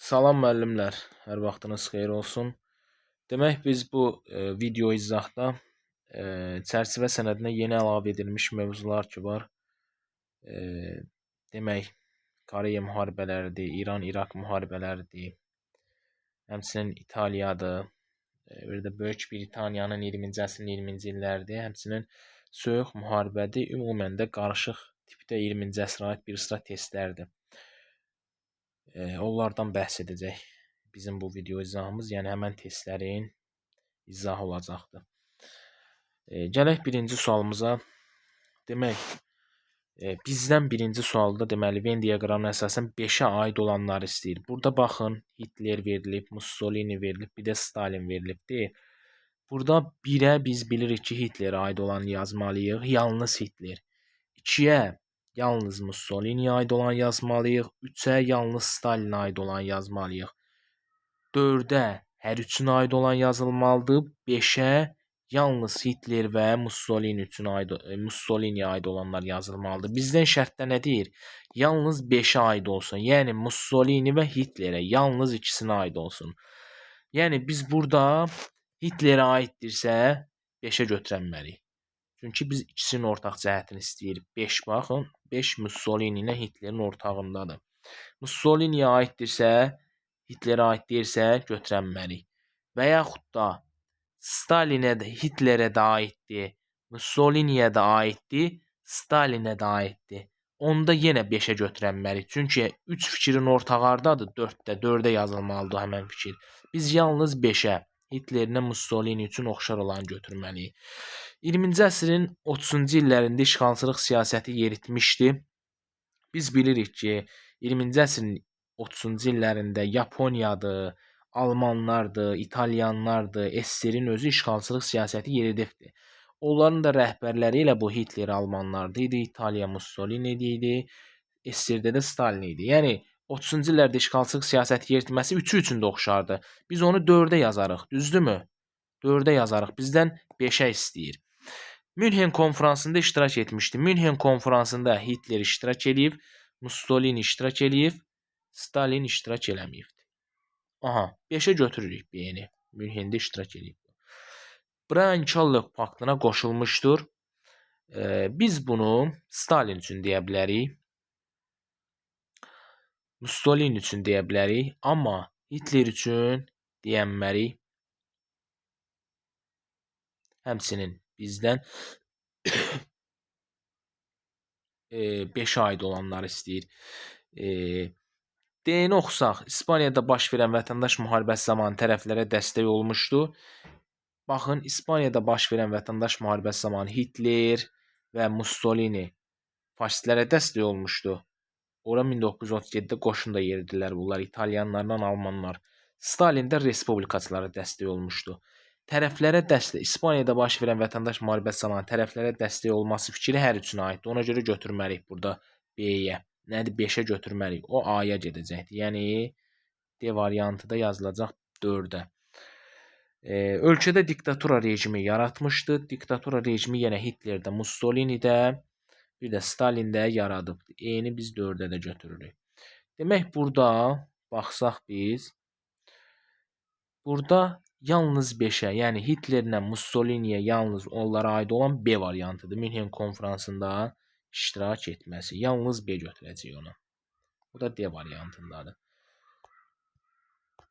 Salam müəllimlər, hər vaxtınız xeyir olsun. Demək biz bu video izahda çərçivə sənədinə yeni əlavə edilmiş mövzular ki var. Demək Koreya müharibələridir, İran-İraq müharibələridir. Həmçinin İtaliyadır. Bir də Böyük Britaniyanın 20-ci əsrin 20-ci illəridir. Həmçinin soyuq müharibədir. Ümumən də qarışıq tipdə 20-ci əsrə aid bir sıra testlərdir. Onlardan bəhs edəcək bizim bu video izahımız, yəni həmən testlərin izahı olacaqdır. Gələk birinci sualımıza. Demək, bizdən birinci sualda deməli Venn diaqramına əsasən 5-ə aid olanları istəyir. Burada baxın, Hitler verilib, Mussolini verilib, bir də Stalin verilibdir. Burada 1-ə biz bilirik ki, Hitlerə aid olanı yazmalıyıq, yalnız Hitler. 2-yə yalnız Mussolini'yə aid olan yazmalıyıq. 3-ə yalnız Stalinə aid olan yazmalıyıq. 4-ə hər üçünə aid olan yazılmalıdır. 5-ə yalnız Hitler və Mussolini'yə aid olanlar yazılmalıdır. Bizdən şərtdə nə deyir? Yalnız 5-ə aid olsun. Yəni Mussolini və Hitlerə yalnız ikisinə aid olsun. Yəni biz burada Hitlerə aiddirsə 5-ə götürənməliyik. Çünki biz ikisinin ortaq cəhətini istəyirik. 5 baxın, 5 Mussolini ilə Hitlerin ortağındadır. Mussolini'yə aiddirsə, Hitlerə aid deyirsə götürənməliyik. Və yaxud da Stalinə də, Hitlerə də aiddir, Mussolini'yə də aiddir, Stalinə də aiddir. Onda yenə 5-ə götürənməliyik. Çünki 3 fikrin ortağı hardadır? 4-də yazılmalıdır həmən fikir. Biz yalnız 5-ə, Hitlerlə Mussolini üçün oxşar olanı götürməliyik. 20-ci əsrin 30-cu illərində işğalçılıq siyasəti yeritmişdi. Biz bilirik ki, 20-ci əsrin 30-cu illərində Yaponiyadır, Almanlardır, İtalyanlardır, SSR-in özü işğalçılıq siyasəti yeridibdir. Onların da rəhbərləri ilə bu Hitler Almanlardı idi, İtaliya Mussolini idi, SSR-də də Stalin idi. Yəni 30-cu illərdə işğalçılıq siyasəti yeritməsi üçü üçün də oxşardı. Biz onu 4-ə yazarıq, düzdürmü? 4-ə yazarıq. Bizdən 5-ə istəyir. Münhen konfransında iştirak etmişdi. Münhen konfransında Hitler iştirak edib, Mussolini iştirak edib, Stalin iştirak eləməyibdi. Aha, 5-ə götürürük B-ni. Münhendə iştirak edib. Bryan-Kellogg paktına qoşulmuşdur. Biz bunu Stalin üçün deyə bilərik. Mussolini üçün deyə bilərik. Amma Hitler üçün deyənmərik. Həmçinin bizdən 5-ə aid olanları istəyir. D-ni oxusaq, İspaniyada baş verən vətəndaş müharibəsi zamanı tərəflərə dəstək olmuşdu. Baxın, İspaniyada baş verən vətəndaş müharibəsi zamanı Hitler və Mussolini faşistlərə dəstək olmuşdu. Ora 1937-də qoşun da yeridilər bunlar, İtalyanlarla Almanlar. Stalin də respublikaçılara dəstək olmuşdu. Tərəflərə dəstək, İspaniyada baş verən vətəndaş müharibəsi zamanı tərəflərə dəstək olması fikri hər üçünə aiddir. Ona görə götürməliyik burada B-yə. Nədir? 5-ə götürməliyik. O A-ya gedəcəkdir. Yəni D variantı da yazılacaq 4-ə. Ölkədə diktatura rejimi yaratmışdı. Diktatura rejimi yenə Hitlerdə, Mussolini'də, bir də Stalin'də yaradıbdır. E-ni biz 4-ə də götürürük. Demək burada baxsaq biz, burada yalnız 5-ə, yəni Hitlerlə Mussolini'yə yalnız onlara aid olan B variantıdır. Münhen konfransında iştirak etməsi. Yalnız B götürəcək ona. Bu da D variantındadır.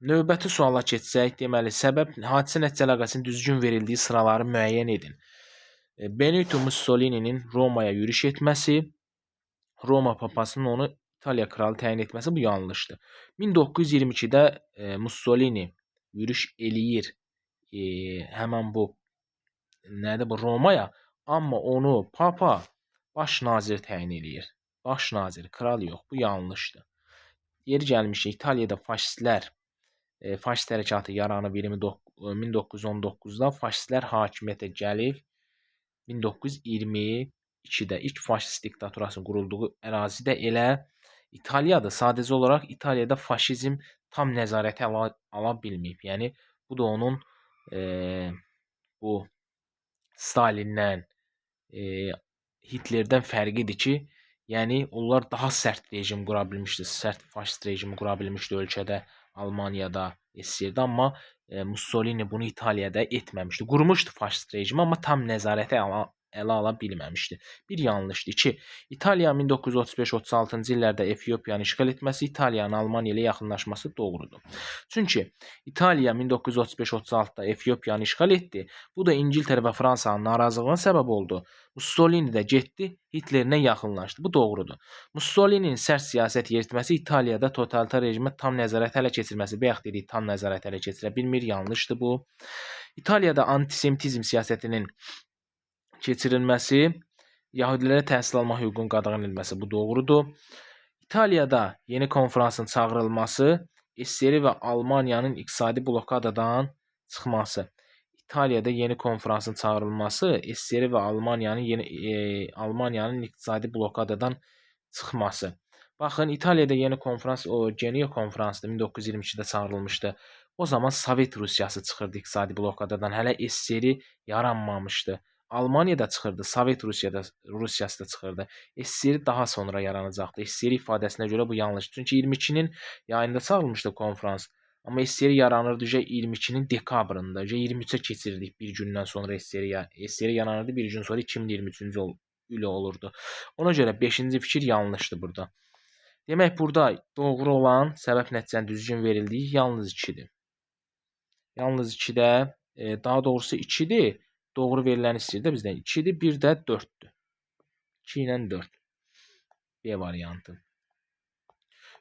Növbəti suala keçsək, deməli, səbəb hadisə nəticə əlaqəsinin düzgün verildiyi sıraları müəyyən edin. Benito Mussolini'nin Romaya yürüş etməsi, Roma papasının onu İtaliya kralı təyin etməsi bu yanlışdır. 1922-də Mussolini yürüş eləyir həmən bu nədir bu Romaya, amma onu papa baş nazir təyin eləyir. Baş nazir, kral yox, bu yanlışdır. Yeri gəlmişik, İtaliyada faşistlər faşist hərəkatı yaranıb 1919-da, faşistlər hakimiyyətə gəlib 1922-də ilk faşist diktaturasının qurulduğu ərazidə elə İtaliyadır. Sadəcə olaraq İtaliyada faşizm tam nəzarətə ala bilməyib. Yəni bu da onun bu Stalinlə Hitlerdən fərqidir ki, yəni onlar daha sərt rejim qura bilmişdi, sərt faşist rejimi qura bilmişdi ölkədə Almaniyada SSR-də, amma Mussolini bunu İtaliyada etməmişdi. Qurmuşdu faşist rejimi, amma tam nəzarətə ələ ala bilməmişdi. Bir yanlışdı. 2. İtaliya 1935-36-cı illərdə Efiopiyanı işğal etməsi, İtaliyanın Almaniya ilə yaxınlaşması doğrudur. Çünki İtaliya 1935-36-da Efiopiyanı işğal etdi. Bu da İngiltərə və Fransanın narazılığına səbəb oldu. Mussolini də getdi, Hitlerlə yaxınlaşdı. Bu doğrudur. Mussolini'nin sərt siyasət yeritməsi, İtaliyada totalitar rejimə tam nəzarət ələ keçirməsi, bayaq dedik, tam nəzarət ələ keçirə bilmir, yanlışdır bu. İtaliyada antisemitizm siyasətinin keçirilməsi, Yahudilərə təhsil alma hüququnun qadağan edilməsi, bu doğrudur. İtaliyada yeni konferansın çağırılması, SSR və Almaniyanın iqtisadi blokadadan çıxması. İtaliyada yeni konferansın çağırılması, SSR və Almaniyanın iqtisadi blokadadan çıxması. Baxın, İtaliyada yeni konferans, o Geniya konferansında 1922-də çağırılmışdı. O zaman Sovet Rusiyası çıxırdı iqtisadi blokadadan, hələ SSR yaranmamışdı. Almaniyada çıxırdı, Sovet Rusiyası da çıxırdı. SSR daha sonra yaranacaqdı. SSR ifadəsinə görə bu yanlış. Çünki 22-nin yayında çağırılmışdı konferans. Amma SSR yaranırdı 22-nin dekabrında. 23-ə keçirdik bir gündən sonra SSR yaranırdı, bir gün sonra 2023-cü il olurdu. Ona görə 5-ci fikir yanlışdır burada. Demək, burada doğru olan səbəb nəticənin düzgün verildiyi yalnız 2-dir. Yalnız 2-də, daha doğrusu 2-dir. Doğru verilən istəyir də bizdən 2-dir, bir də 4-dür. 2 ilə 4. B variantı.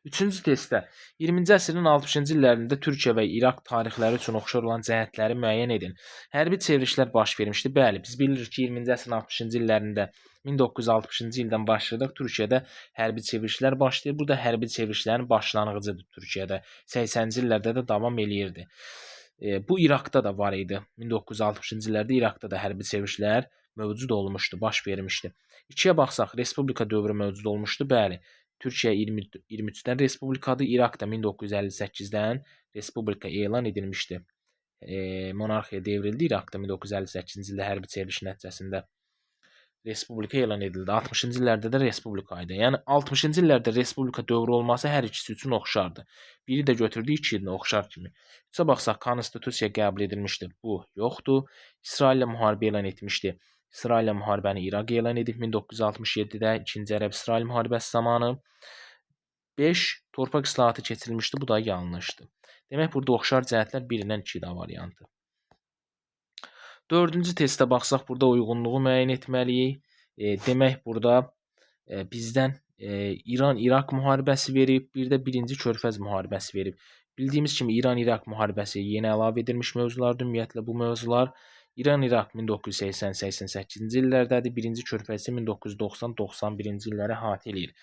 3-cü testdə 20-ci əsrin 60-cı illərində Türkiyə və İraq tarixləri üçün oxşar olan cəhətləri müəyyən edin. Hərbi çevrilişlər baş vermişdi. Bəli, biz bilirik ki, 20-ci əsrin 60-cı illərində 1960-cı ildən başlayırıq. Türkiyədə hərbi çevrilişlər başlayır. Bu da hərbi çevrilişlərin başlanğıcıdır Türkiyədə. 80-ci illərdə də davam eləyirdi. Bu İraqda da var idi. 1960-cı illərdə İraqda da hərbi çevrilişlər mövcud olmuşdu, baş vermişdi. 2-yə baxsaq, respublika dövrü mövcud olmuşdu. Bəli, Türkiyə 23-dən respublikadır, İraq da 1958-dən respublika elan edilmişdi. Monarxiya devrildi İraqda 1958-ci ildə hərbi çevriliş nəticəsində. Respublika elan edildi. 60-cı illərdə də respublika idi. Yəni 60-cı illərdə respublika dövrü olması hər ikisi üçün oxşardı. Biri də götürdü 2-ni oxşar kimi. Üçə baxsaq, konstitusiya qəbul edilmişdir. Bu yoxdur. İsraillə müharibə elan etmişdi. İsraillə müharibəni İraq elan edib 1967-də 2-ci Ərəb-İsrail müharibəsi zamanı. 5. Torpaq islahatı keçirilmişdi. Bu da yanlışdır. Demək, burada oxşar cəhətlər 1-dən 2 variantı. 4-cü testə baxsaq, burada uyğunluğu müəyyən etməliyik. Demək, burada bizdən İran-İraq müharibəsi verib, bir də 1-ci Körfəz müharibəsi verib. Bildiyimiz kimi İran-İraq müharibəsi yeni əlavə edilmiş mövzulardır. Ümumiyyətlə, bu mövzular İran-İraq 1980-88-ci illərdədir. 1-ci Körfəz isə 1990-91-ci illərə əhatə eləyir.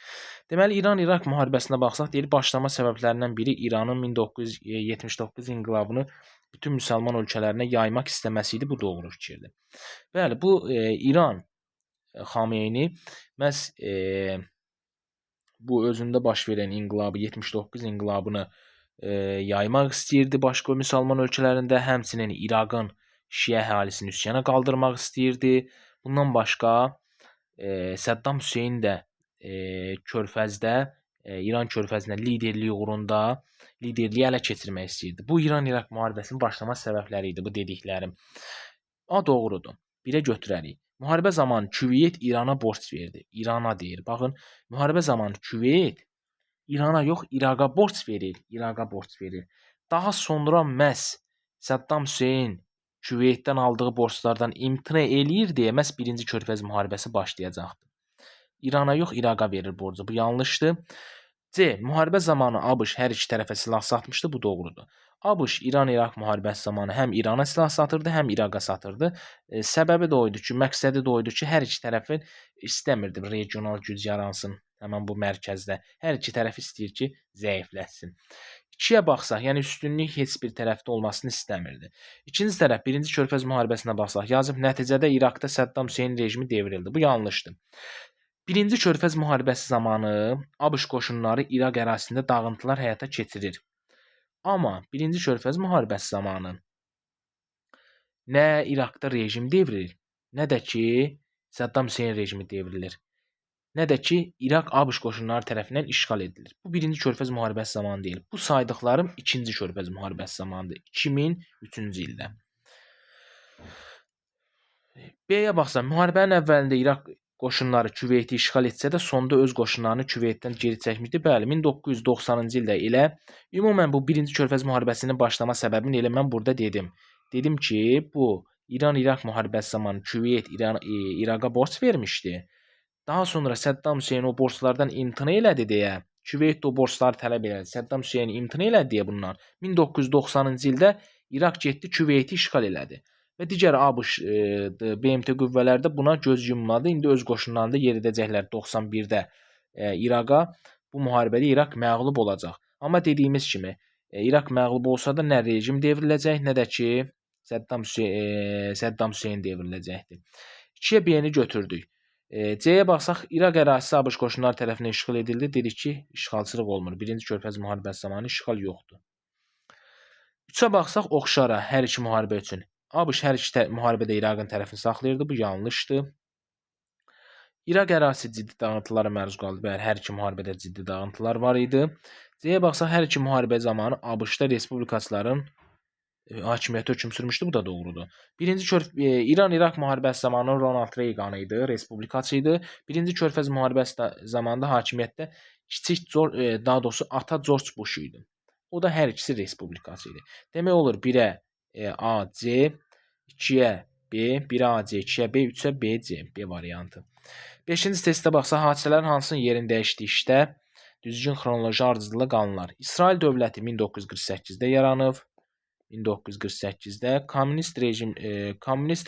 Deməli, İran-İraq müharibəsinə baxsaq, deyir, başlama səbəblərindən biri İranın 1979 inqilabını bütün müsəlman ölkələrinə yaymaq istəməsi idi. Bu doğru fikirdir. Bəli, bu İran Xameyni məhz bu özündə baş verən inqilabı, 79 inqilabını yaymaq istəyirdi başqa müsəlman ölkələrində. Həmçinin İraqın Şiə əhalisini üsyana qaldırmaq istəyirdi. Bundan başqa Səddam Hüseyn də Körfəzdə, İran körfəzinə liderliyi uğrunda liderliyi ələ keçirmək istəyirdi. Bu İran-İraq müharibəsinin başlama səbəbləri idi, bu dediklərim. Doğrudur. 1-ə götürərik. Müharibə zamanı Küveyt İrana borc verdi. İrana deyir. Baxın, müharibə zamanı Küveyt İrana yox, İraqa borc verir. İraqa borc verir. Daha sonra məhz Səddam Hüseyn Küveytdən aldığı borclardan imtina eləyir deyə məhz 1-ci Körfəz müharibəsi başlayacaqdı. İrana yox, İraqa verir borcu. Bu yanlışdır. C. Müharibə zamanı ABŞ hər iki tərəfə silah satmışdı. Bu doğrudur. ABŞ İran-İraq müharibəsi zamanı həm İrana silah satırdı, həm İraqa satırdı. Səbəbi də oydu ki, məqsədi də oydu ki, hər iki tərəfin istəmirdi regional güc yaransın həmin bu mərkəzdə. Hər iki tərəf istəyir ki, zəifləşsin. 2-yə baxsaq, yəni üstünlük heç bir tərəfdə olmasını istəmirdi. İkinci tərəf 1-ci Körfəz müharibəsinə baxsaq, yazıb nəticədə İraqda Səddam Hüseyn rejimi devrildi. Bu yanlışdır. 1-ci Körfəz müharibəsi zamanı ABŞ qoşunları İraq ərazisində dağıntılar həyata keçirir. Amma 1-ci Körfəz müharibəsi zamanı nə İraqda rejim devrilir, nə də ki Səddam Hüseyn rejimi devrilir. nə də ki, İraq ABŞ qoşunları tərəfindən işğal edilir. Bu birinci Körfəz müharibəsi zamanı deyil. Bu saydıqlarım ikinci Körfəz müharibəsi zamanıdır. 2003-cü ildə. B-yə baxsam, müharibənin əvvəlində İraq qoşunları Küveyti işğal etsə də, sonda öz qoşunlarını Küveytdən geri çəkmişdi. Bəli, 1990-cı ildə elə. Ümumən bu birinci Körfəz müharibəsinin başlama səbəbini elə mən burada dedim. Dedim ki, bu İran-İraq müharibəsi zamanı Küveyt İraqa borc vermişdi. Daha sonra Səddam Hüseyn o borclardan imtina elədi deyə, Küveyt də o borcları tələb elədi. Səddam Hüseyn imtina elədi deyə bundan 1990-cı ildə İraq getdi Küveyti işğal elədi. Və digər ABŞ BMT qüvvələri də buna göz yummadı. İndi öz qoşunlarını da yeridəcəklər 91-də İraqa. Bu müharibədə İraq məğlub olacaq. Amma dediyimiz kimi, İraq məğlub olsa da nə rejim devriləcək, nə də ki Səddam Hüseyn devriləcəkdir. 2-yə B-ni götürdük. C-yə baxsaq, İraq ərazisi ABŞ qoşunları tərəfindən işğal edildi. Dedik ki, işğalçılıq olmur. Birinci Körfəz müharibəsi zamanı işğal yoxdur. 3-ə baxsaq, oxşara hər iki müharibə üçün. ABŞ hər iki müharibədə İraqın tərəfini saxlayırdı. Bu yanlışdır. İraq ərazisi ciddi dağıntılara məruz qaldı. Bəli, hər iki müharibədə ciddi dağıntılar var idi. C-yə baxsaq, hər iki müharibə zamanı ABŞ-da respublikaçıların hakimiyyəti hökm sürmüşdü. Bu da doğrudur. İran-İraq müharibəsi zamanı Ronald Reagan idi, respublikaçı idi. Birinci Körfəz müharibəsi zamanında hakimiyyətdə daha doğrusu ata George Bush idi. O da hər ikisi respublikaçı idi. Demək olur 1-ə AC, 2-yə B, 1-ə AC, 2-yə B, 3-ə BC, B variantı. 5-ci testdə baxsaq, hadisələrin hansının yerini dəyişdikdə düzgün xronoloji ardıcıllıqla qanunlar. İsrail dövləti 1948-də yaranıb. 1948-də kommunist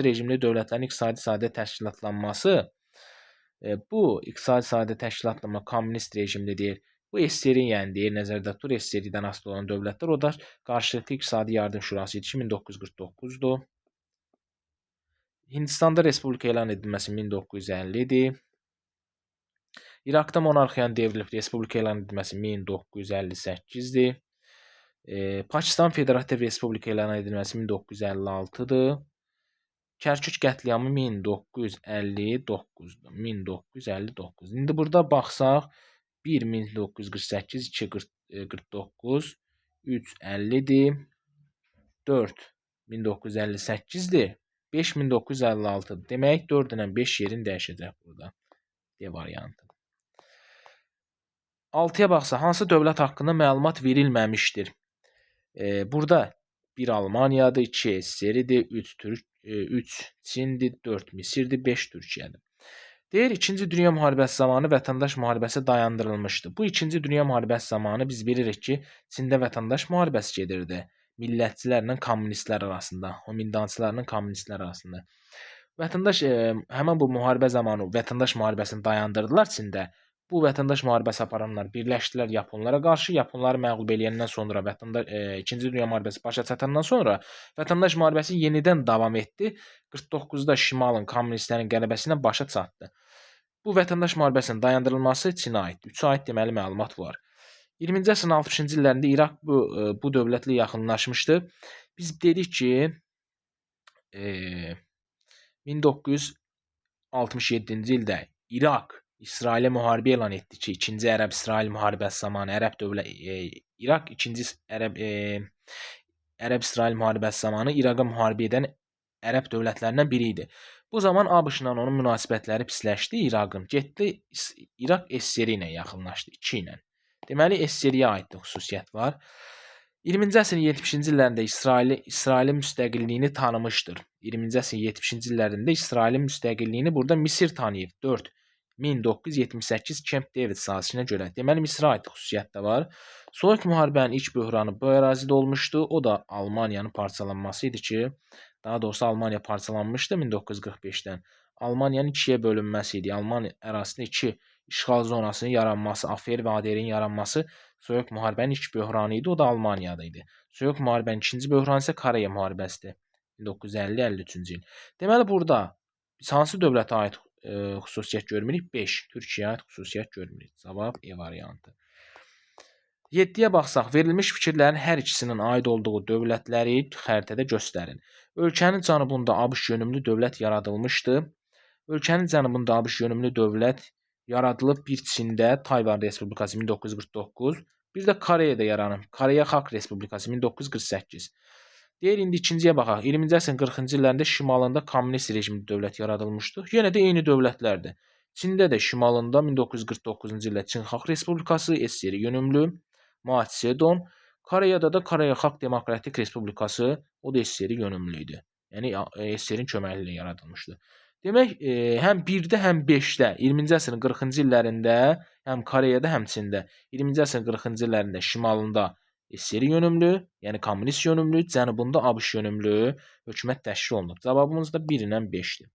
rejimli dövlətlərin iqtisadi sadə təşkilatlanması, bu iqtisadi sadə təşkilatlanma kommunist rejimli deyil. Bu SSR yəni deyir, nəzərdə tutulur SSR-dən asılı olan dövlətlər. O da qarşılıqlı iqtisadi yardım şurası idi ki, 1949-dur. Hindistanda respublika elan edilməsi 1950-dir. İraqda monarxiyanın devrilib respublika elan edilməsi 1958-dir. Pakistan Federativ Respublika elan edilməsi 1956-dır. Kərkük qətliamı 1959-dur. 1959. İndi burada baxsaq 1 1948, 2 49, 3 50-dir. 4 1958-dir. 5 1956-dır. Demək 4 ilə 5 yerin dəyişəcək burada. D variantı. 6-ya baxsaq, hansı dövlət haqqında məlumat verilməmişdir? Burada 1 Almaniyadır, 2 SSR-dir, 3 Çindir, 4 Misirdir, 5 Türkiyədir. Deyir, 2-ci Dünya müharibəsi zamanı vətəndaş müharibəsi dayandırılmışdı. Bu 2-ci Dünya müharibəsi zamanı biz bilirik ki, Çində vətəndaş müharibəsi gedirdi. Millətçilərlə kommunistlər arasında, homindançılarla kommunistlər arasında. Vətəndaş həmin bu müharibə zamanı vətəndaş müharibəsini dayandırdılar Çində. Bu vətəndaş müharibəsi aparanlar birləşdilər Yaponlara qarşı. Yaponları məğlub eləyəndən sonra 2-ci Dünya müharibəsi başa çatandan sonra vətəndaş müharibəsi yenidən davam etdi. 49-da Şimalın kommunistlərin qələbəsi ilə başa çatdı. Bu vətəndaş müharibəsinin dayandırılması Çinə aiddir. 3-ə aid deməli məlumat var. 20-ci əsrin 60-cı illərində İraq bu dövlətlə yaxınlaşmışdı. Biz dedik ki 1967-ci ildə İraq İsrailə müharibə elan etdi ki, 2-ci Ərəb-İsrail müharibəsi zamanı İraq 2-ci Ərəb-İsrail müharibəsi zamanı İraqa müharibə edən ərəb dövlətlərindən biri idi. Bu zaman ABŞ-la onun münasibətləri pisləşdi. Getdi İraq SSR ilə yaxınlaşdı, 2 ilə. Deməli SSR-yə aid xüsusiyyət var. 20-ci əsrin 70-ci illərində İsrailin müstəqilliyini tanımışdır. 20-ci əsrin 70-ci illərində İsrailin müstəqilliyini burada Misir tanıyıb. 4 1978 Camp David sazişinə görə. Deməli, Misrə aid xüsusiyyət də var. Soyuq müharibənin ilk böhranı bu ərazidə olmuşdu. O da Almaniyanın parçalanması idi ki, daha doğrusu Almaniya parçalanmışdı 1945-dən. Almaniyanın 2-yə bölünməsi idi. Almaniya ərazisində 2 işğal zonasının yaranması, Afer və Aderin yaranması Soyuq müharibənin ilk böhranı idi. O da Almaniyada idi. Soyuq müharibənin ikinci böhranı isə Koreya müharibəsidir. 1950-53-cü il. Deməli, burada biz hansı dövlətə aid xüsusiyyət görmürük? 5. Türkiyəyə aid xüsusiyyət görmürük. Cavab E variantı. 7-yə baxsaq, verilmiş fikirlərin hər ikisinin aid olduğu dövlətləri xəritədə göstərin. Ölkənin cənubunda ABŞ yönümlü dövlət yaradılmışdı. Ölkənin cənubunda ABŞ yönümlü dövlət yaradılıb. Bir Çində Tayvan Respublikası 1949, bir də Koreyada yaranıb. Koreya Xalq Respublikası 1948. Deyir, indi ikinciyə baxaq. 20-ci əsrin 40-cı illərində şimalında kommunist rejimli dövlət yaradılmışdı. Yenə də eyni dövlətlərdir. Çində də şimalında 1949-cu ildə Çin Xalq Respublikası, SSR yönümlü, Mao Tse-tung. Koreyada da Koreya Xalq Demokratik Respublikası, o da SSR yönümlü idi. Yəni SSR-in köməyi ilə yaradılmışdı. Demək, həm 1-də, həm 5-də 20-ci əsrin 40-cı illərində, həm Koreyada, həm Çində 20-ci əsrin 40-cı illərində şimalında SSR yönümlü, yəni kommunist yönümlü, cənubunda ABŞ yönümlü hökumət təşkil olunub. Cavabımız da 1 ilə 5-dir.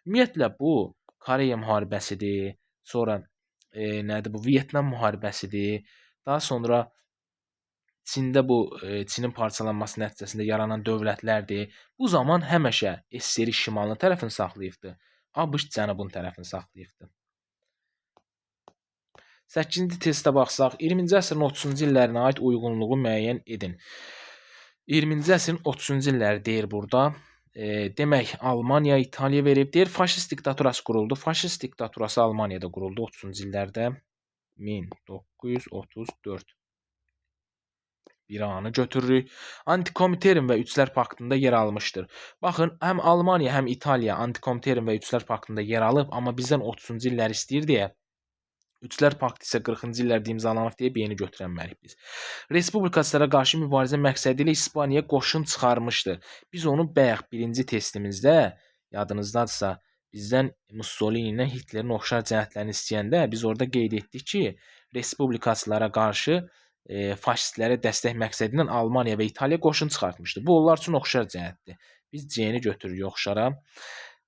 Ümumiyyətlə bu Koreya müharibəsidir. Sonra nədir bu? Vyetnam müharibəsidir. Daha sonra Çində bu Çinin parçalanması nəticəsində yaranan dövlətlərdir. Bu zaman həmişə SSR şimalın tərəfini saxlayıbdı. ABŞ cənubun tərəfini saxlayıbdı. 8-ci testə baxsaq, 20-ci əsrin 30-cu illərinə aid uyğunluğu müəyyən edin. 20-ci əsrin 30-cu illəri deyir burada. Demək, Almaniya, İtaliya verib. Deyir, faşist diktaturası quruldu. Faşist diktaturası Almaniyada quruldu 30-cu illərdə. 1934. Bir anı götürürük. Antikomiterin və Üçlər Paktında yer almışdır. Baxın, həm Almaniya, həm İtaliya Antikomiterin və Üçlər Paktında yer alıb, amma bizdən 30-cu illəri istəyir deyə, Üçlər Paktı isə 40-cı illərdə imzalanıb deyə beyni götürənməliyik biz. Respublikaçılara qarşı mübarizə məqsədi ilə İspaniya qoşun çıxarmışdı. Biz onu bayaq birinci testimizdə, yadınızdadırsa, bizdən Mussolini ilə Hitlerin oxşar cəhətlərini istəyəndə biz orada qeyd etdik ki, respublikaçılara qarşı faşistlərə dəstək məqsədi ilə Almaniya və İtaliya qoşun çıxartmışdı. Bu onlar üçün oxşar cəhətdir. Biz C-ni götürürük oxşara.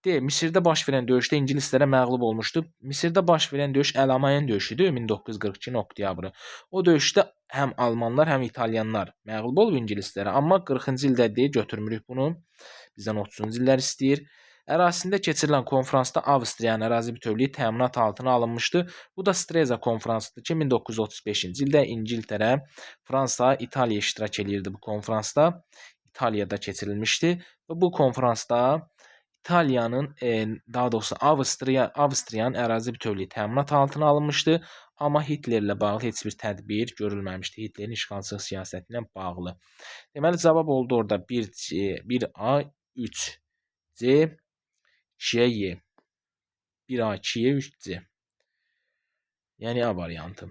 D. Misirdə baş verən döyüşdə ingilislərə məğlub olmuşdu. Misirdə baş verən döyüş Əl-Amayan döyüşüdür 1942-nin oktyabrı. O döyüşdə həm almanlar, həm italyanlar məğlub olub ingilislərə, amma 40-cı ildə deyə götürmürük bunu. Bizdən 30-cu illər istəyir. Ərazisində keçirilən konfransda Avstriyanın ərazi bütövlüyü təminat altına alınmışdı. Bu da Streza konfransıdır ki, 1935-ci ildə İngiltərə, Fransa, İtaliya iştirak edirdi bu konfransda. İtaliyada keçirilmişdi və bu konfransda İtaliyanın, daha doğrusu Avstriyanın ərazi bütövlüyü təminat altına alınmışdı. Amma Hitlerlə bağlı heç bir tədbir görülməmişdi. Hitlerin işğalçılıq siyasəti ilə bağlı. Deməli, cavab oldu orada 1C, 1A, 3C, 2-yə Y. 1A, 2-yə 3C. Yəni A variantı.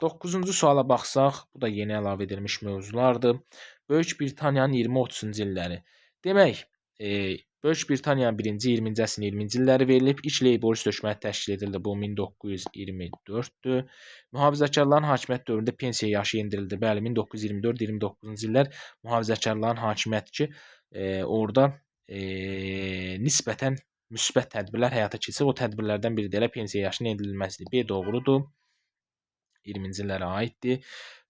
9-cu suala baxsaq, bu da yeni əlavə edilmiş mövzulardır. Böyük Britaniyanın 20-30-cu illəri. Demək, Böyük Britaniyanın 1-ci 20-ci əsrin 20-ci illəri verilib. İlk leyborist hökuməti təşkil edildi. Bu 1924-dür. Mühafizəkarların hakimiyyət dövründə pensiya yaşı endirildi. Bəli, 1924-29-cu illər mühafizəkarların hakimiyyəti ki, orada nisbətən müsbət tədbirlər həyata keçirir. O tədbirlərdən biri də elə pensiya yaşının endirilməsidir. B doğrudur. 20-ci illərə aiddir.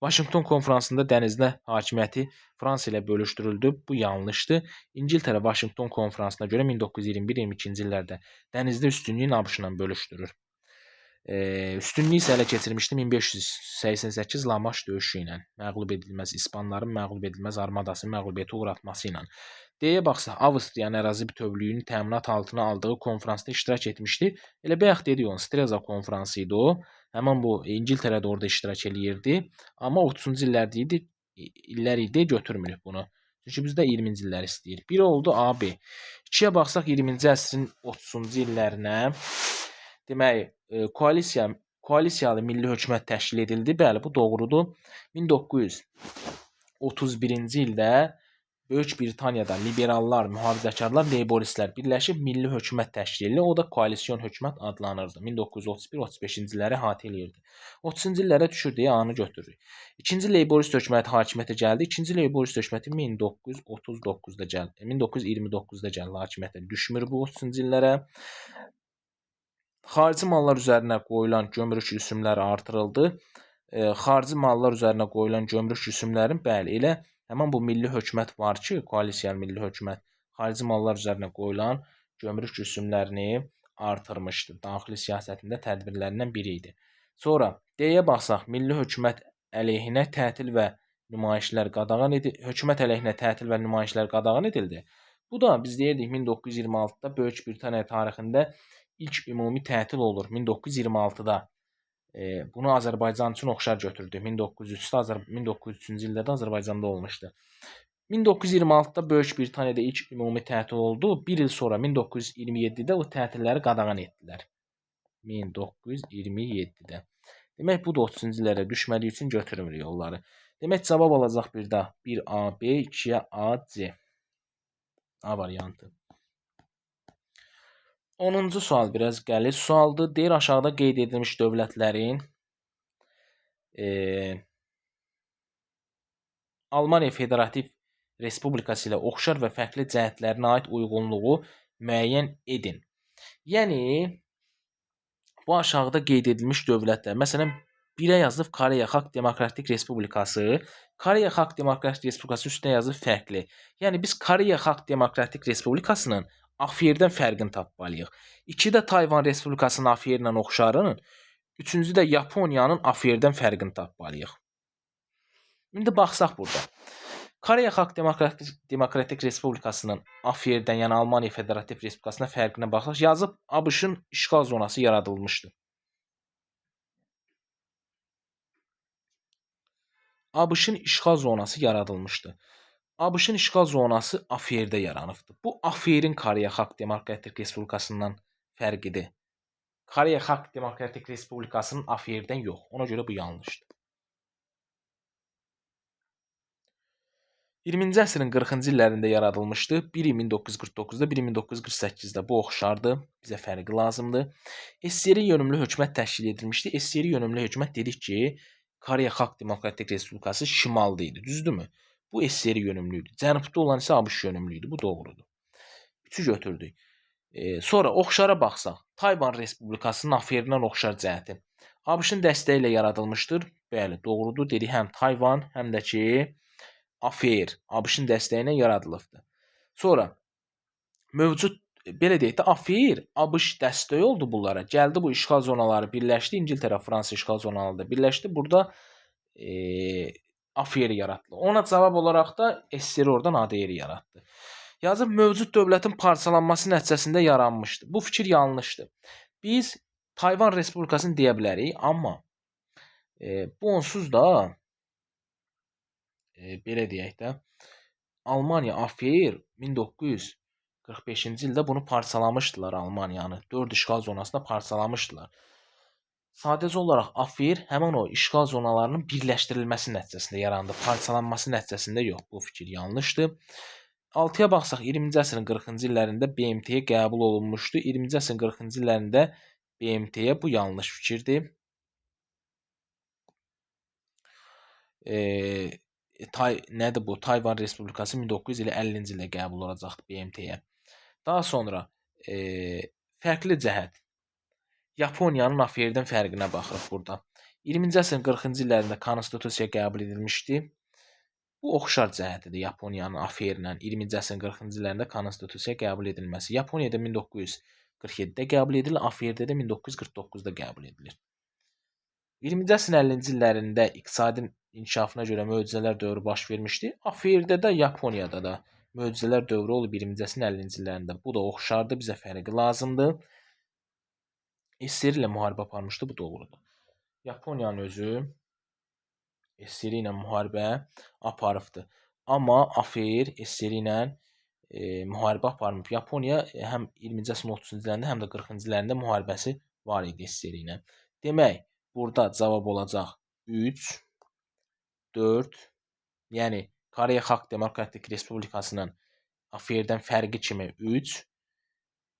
Vaşinqton konfransında dənizdə hakimiyyəti Fransa ilə bölüşdürüldü. Bu yanlışdır. İngiltərə Vaşinqton konfransına görə 1921-22-ci illərdə dənizdə üstünlüyün ABŞ-la bölüşdürür. Üstünlüyü isə ələ keçirmişdi 1588 Lamaş döyüşü ilə. Məğlub edilməz İspanların məğlub edilməz armadasının məğlubiyyətə uğratması ilə. D-yə baxsaq, Avstriyanın ərazi bütövlüyünü təminat altına aldığı konfransda iştirak etmişdi. Elə bayaq dedik onun, Streza konfransı idi o. Həmin bu İngiltərə də orada iştirak eləyirdi. Amma 30-cu illər idi, götürmürük bunu. Çünki bizdə 20-ci illər istəyir. Biri oldu A, B. 2-yə baxsaq 20-ci əsrin 30-cu illərinə. Demək, koalisiyalı milli hökumət təşkil edildi. Bəli, bu doğrudur. 1931-ci ildə Böyük Britaniyada liberallar, mühafizəkarlar, leyboristlər birləşib milli hökumət təşkil edirdi. O da koalisyon hökumət adlanırdı. 1931-35-ci illəri əhatə eləyirdi. 30-cu illərə düşür deyə A-nı götürürük. İkinci leyborist hökuməti hakimiyyətə gəldi. İkinci leyborist hökuməti 1939-da gəldi. 1929-da gəldi hakimiyyətə. Düşmür bu 30-cu illərə. Xarici mallar üzərinə qoyulan gömrük rüsumları artırıldı. Xarici mallar üzərinə qoyulan gömrük rüsumların bəli elə həmin bu milli hökumət var ki, koalisiyalı milli hökumət xarici mallar üzərinə qoyulan gömrük rüsumlarını artırmışdı. Daxili siyasətində tədbirlərindən biri idi. Sonra D-yə baxsaq, milli hökumət əleyhinə tətil və nümayişlər qadağan edildi. Hökumət əleyhinə tətil və nümayişlər qadağan edildi. Bu da biz deyirdik 1926-da Böyük Britaniya tarixində ilk ümumi tətil olur 1926-da. Bunu Azərbaycan üçün oxşar götürdü. 1903-cü ildə də Azərbaycanda olmuşdu. 1926-da Böyük Britaniyada ilk ümumi tətil oldu. Bir il sonra 1927-də o tətilləri qadağan etdilər. 1927-də. Demək, bu da 30-cu illərə düşmədiyi üçün götürmürük onları. Demək, cavab olacaq bir də 1A, B, 2-yə A, C. A variantı. 10-cu sual biraz qəliz sualdır. Deyir, aşağıda qeyd edilmiş dövlətlərin Almaniya Federativ Respublikası ilə oxşar və fərqli cəhətlərinə aid uyğunluğu müəyyən edin. Yəni, bu aşağıda qeyd edilmiş dövlətlər. Məsələn, 1-ə yazılıb Koreya Xalq Demokratik Respublikası. Koreya Xalq Demokratik Respublikası üstünə yazılıb fərqli. Yəni, biz Koreya Xalq Demokratik Respublikasının AFR-dən fərqini tapmalıyıq. 2-də Tayvan Respublikasının AFR-ilə oxşarın. 3-cüdə Yaponiyanın AFR-dən fərqini tapmalıyıq. İndi baxsaq burada. Koreya Xalq Demokratik Respublikasının AFR-dən, yəni Almaniya Federativ Respublikasına fərqinə baxsaq, yazıb ABŞ-ın işğal zonası yaradılmışdı. ABŞ-ın işğal zonası yaradılmışdı. ABŞ-ın işğal zonası AFR-də yaranıbdı. Bu AFR-in Koreya Xalq Demokratik Respublikasından fərqidir. Koreya Xalq Demokratik Respublikasının AFR-dən yox. Ona görə bu yanlışdır. 20-ci əsrin 40-cı illərində yaradılmışdı. Biri 1949-da, biri 1948-də. Bu oxşardır. Bizə fərqi lazımdır. SSR yönümlü hökumət təşkil edilmişdi. SSR yönümlü hökumət dedik ki, Koreya Xalq Demokratik Respublikası şimalda idi. Düzdürmü? Bu SSR yönümlü idi. Cənubda olan isə ABŞ yönümlü idi. Bu doğrudur. 3-ü götürdük. Sonra oxşara baxsaq. Tayvan Respublikasının AFR-dən oxşar cəhəti. ABŞ-ın dəstəyi ilə yaradılmışdır. Bəli, doğrudur. Dedik, həm Tayvan, həm də ki AFR ABŞ-ın dəstəyi ilə yaradılıbdır. Sonra mövcud belə deyək də AFR ABŞ dəstəyi oldu bunlara. Gəldi bu işğal zonaları birləşdi. İngiltərə, Fransa işğal zonaları da birləşdi. Burada AFR yaratdı. Ona cavab olaraq da SSR oradan ADR yaratdı. Yazıb mövcud dövlətin parçalanması nəticəsində yaranmışdı. Bu fikir yanlışdır. Biz Tayvan Respublikasını deyə bilərik, amma bu onsuz da belə deyək də Almaniya AFR 1945-ci ildə bunu parçalamışdılar Almaniyanı. 4 işğal zonasında parçalamışdılar. Sadəcə olaraq AFR həmin o işğal zonalarının birləşdirilməsi nəticəsində yarandı. Parçalanması nəticəsində yox. Bu fikir yanlışdır. 6-ya baxsaq 20-ci əsrin 40-cı illərində BMT-yə qəbul olunmuşdu. 20-ci əsrin 40-cı illərində BMT-yə bu yanlış fikirdir. Nədir bu? Tayvan Respublikası 1950-ci ildə qəbul olacaqdı BMT-yə. Daha sonra fərqli cəhət. Yaponiyanın AFR-dən fərqinə baxırıq burada. 20-ci əsrin 40-cı illərində konstitusiya qəbul edilmişdi. Bu oxşar cəhətidir Yaponiyanın AFR-ilə 20-ci əsrin 40-cı illərində konstitusiya qəbul edilməsi. Yaponiyada 1947-də qəbul edilir, AFR-də də 1949-da qəbul edilir. 20-ci əsrin 50-ci illərində iqtisadın inkişafına görə möcüzələr dövrü baş vermişdi. AFR-də də, Yaponiyada da möcüzələr dövrü olub 20-ci əsrin 50-ci illərində. Bu da oxşardır, bizə fərqi lazımdır. SSR ilə müharibə aparmışdı, bu doğrudur. Yaponiyanın özü SSR ilə müharibə aparıbdı. Amma AFR SSR ilə müharibə aparmayıb. Yaponiya həm 20-ci əsrin 30-cu illərində, həm də 40-cı illərində müharibəsi var idi SSR ilə. Demək, burada cavab olacaq 3, 4, yəni Koreya Xalq Demokratik Respublikasının AFR-dən fərqi kimi 3,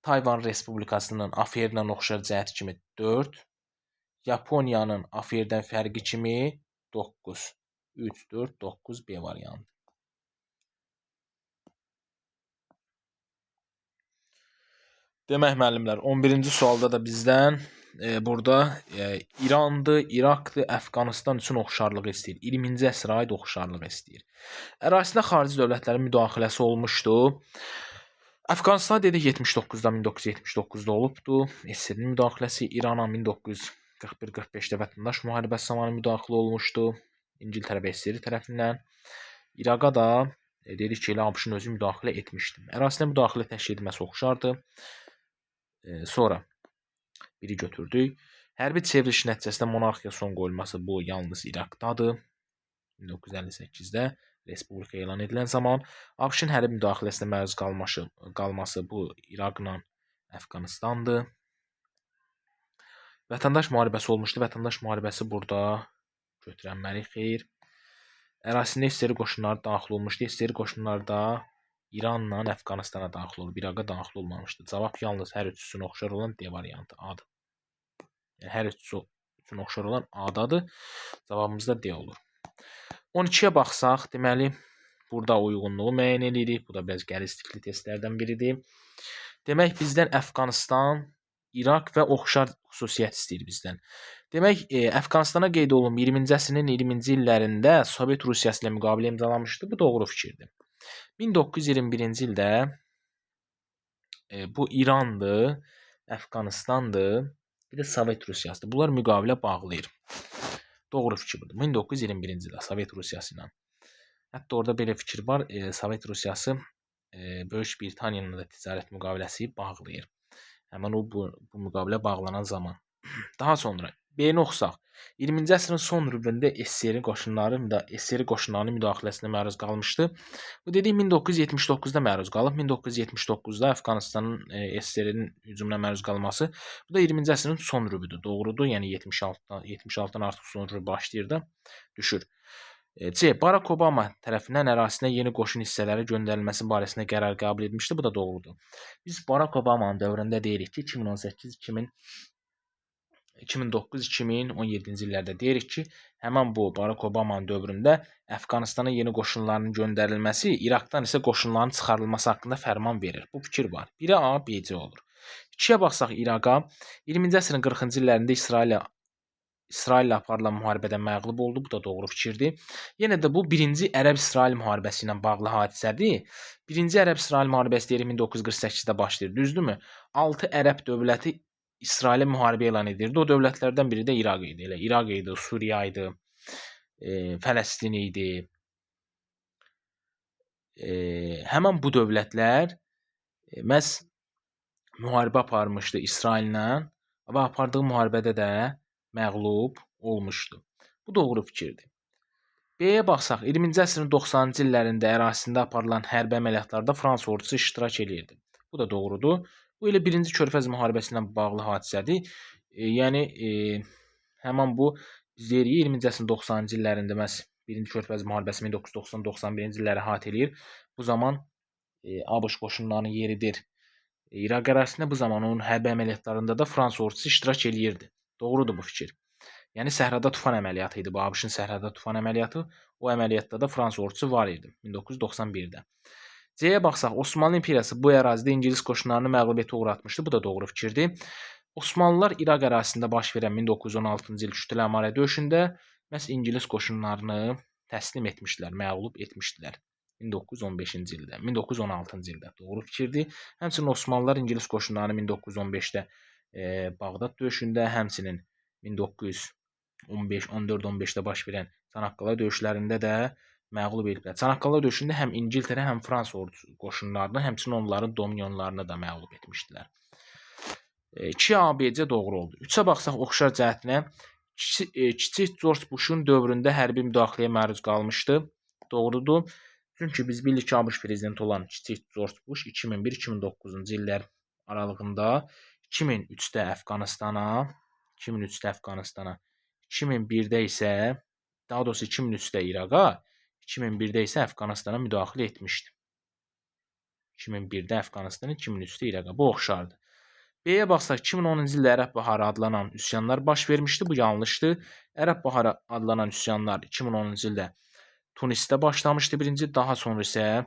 Tayvan Respublikasının AFR-ilə oxşar cəhəti kimi 4, Yaponiyanın AFR-dən fərqi kimi 9. 3, 4, 9, B variantı. Demək müəllimlər, 11-ci sualda da bizdən burada İrandır, İraqdır, Əfqanistan üçün oxşarlıq istəyir. 20-ci əsrə aid oxşarlıq istəyir. Ərazisinə xarici dövlətlərin müdaxiləsi olmuşdu. Əfqanistan dedik 79-da, 1979-da olubdu. SSR-nin müdaxiləsi, İrana 1941-45-də vətəndaş müharibəsi zamanı müdaxilə olmuşdu. İngiltərə və SSR tərəfindən. İraqa da dedik ki, elə ABŞ-ın özü müdaxilə etmişdi. Ərazisinə müdaxilə təşkil edilməsi oxşardır. Sonra biri götürdük. Hərbi çevriliş nəticəsində monarxiya son qoyulması bu yalnız İraqdadır. 1958-də respublika elan edilən zaman ABŞ-ın hərbi müdaxiləsinə məruz qalması bu İraqla Əfqanistandır. Vətəndaş müharibəsi olmuşdu. Vətəndaş müharibəsi burada götürənməli xeyr. Ərazisində SSR qoşunları daxil olmuşdu. SSR qoşunları da İranla Əfqanistana daxil olub. İraqa daxil olmamışdı. Cavab yalnız hər üçüsünə oxşar olan D variantı A'dır. Yəni hər üçüsü üçün oxşar olan A'dadır. Cavabımız da D olur. 12-yə baxsaq, deməli burada uyğunluğu müəyyən edirik. Bu da bəzi qəliz tipli testlərdən biridir. Demək bizdən Əfqanistan, İraq və oxşar xüsusiyyət istəyir bizdən. Demək, Əfqanistana qeyd olunub 20-ci əsrin 20-ci illərində Sovet Rusiyası ilə müqavilə imzalamışdı. Bu doğru fikirdir. 1921-ci ildə bu İrandır, Əfqanistandır, bir də Sovet Rusiyasıdır. Bunlar müqavilə bağlayır. Doğru fikir budur. 1921-ci ildə Sovet Rusiyası ilə. Hətta orada belə fikir var, Sovet Rusiyası Böyük Britaniyanın da ticarət müqaviləsi bağlayır. Həmin o bu müqavilə bağlanan zaman. Daha sonra B-ni oxusaq. 20-ci əsrin son rübündə SSR qoşunlarının müdaxiləsinə məruz qalmışdı. Bu dediyi 1979-da məruz qalıb. 1979-da Əfqanistanın SSR-nin hücumuna məruz qalması. Bu da 20-ci əsrin son rübüdür. Doğrudur. Yəni 76-dan artıq son rübü başlayır da düşür. C. Barack Obama tərəfindən ərazisinə yeni qoşun hissələri göndərilməsi barəsində qərar qəbul etmişdi. Bu da doğrudur. Biz Barack Obama'nın dövründə deyirik ki, 2009-2017-ci illərdə deyirik ki, həmin bu Barack Obama'nın dövründə Əfqanistana yeni qoşunların göndərilməsi, İraqdan isə qoşunların çıxarılması haqqında fərman verir. Bu fikir var. Biri A, B, C olur. 2-yə baxsaq İraqa, 20-ci əsrin 40-cı illərində İsraillə aparılan müharibədə məğlub oldu. Bu da doğru fikirdir. Yenə də bu 1-ci Ərəb-İsrail müharibəsi ilə bağlı hadisədir. 1-ci Ərəb-İsrail müharibəsi deyir 1948-də başlayır. Düzdürmü? 6 ərəb dövləti İsrailə müharibə elan edirdi. O dövlətlərdən biri də İraq idi. Elə İraq idi, Suriya idi, Fələstin idi. Həmin bu dövlətlər məhz müharibə aparmışdı İsraillə və apardığı müharibədə də məğlub olmuşdu. Bu doğru fikirdir. B-yə baxsaq, 20-ci əsrin 90-cı illərində ərazisində aparılan hərbi əməliyyatlarda Fransa ordusu iştirak edirdi. Bu da doğrudur. Bu elə 1-ci Körfəz müharibəsi ilə bağlı hadisədir. Yəni həmin bu biz deyirik 20-ci əsrin 90-cı illərində məhz 1-ci Körfəz müharibəsi 1990-91-ci illəri əhatə eləyir. Bu zaman ABŞ qoşunlarının yeridir İraq ərazisində. Bu zaman onun hərbi əməliyyatlarında da Fransa ordusu iştirak eləyirdi. Doğrudur bu fikir. Yəni Səhrada Tufan əməliyyatı idi bu. ABŞ-ın Səhrada Tufan əməliyyatı. O əməliyyatda da Fransa ordusu var idi 1991-də. C-yə baxsaq, Osmanlı İmperiyası bu ərazidə İngilis qoşunlarını məğlubiyyətə uğratmışdı. Bu da doğru fikirdir. Osmanlılar İraq ərazisində baş verən 1916-cı il Kütləmarə döyüşündə məhz İngilis qoşunlarını təslim etmişdilər, məğlub etmişdilər. 1915-ci ildə, 1916-cı ildə. Doğru fikirdir. Həmçinin Osmanlılar İngilis qoşunlarını 1915-də Bağdad döyüşündə, həmçinin 14-15-də baş verən Çanaqqala döyüşlərində də məğlub ediblər. Çanaqqala döyüşündə həm İngiltərə, həm Fransa ordusu qoşunlarını, həmçinin onların dominionlarını da məğlub etmişdilər. 2 ABC doğru oldu. 3-ə baxsaq oxşar cəhətinə, kiçik George Bush'un dövründə hərbi müdaxiləyə məruz qalmışdı. Doğrudur. Çünki biz bilirik ki, ABŞ prezidenti olan kiçik George Bush 2001-2009-cu illər aralığında 2003-də Əfqanistana, 2001-də isə, daha doğrusu 2003-də İraqa, 2001-də isə Əfqanistana müdaxilə etmişdi. 2001-də Əfqanistana, 2003-də İraqa. Bu oxşardır. B-yə baxsaq, 2010-cu ildə Ərəb Baharı adlanan üsyanlar baş vermişdi. Bu yanlışdır. Ərəb Baharı adlanan üsyanlar 2010-cu ildə Tunisdə başlamışdı birinci, daha sonra isə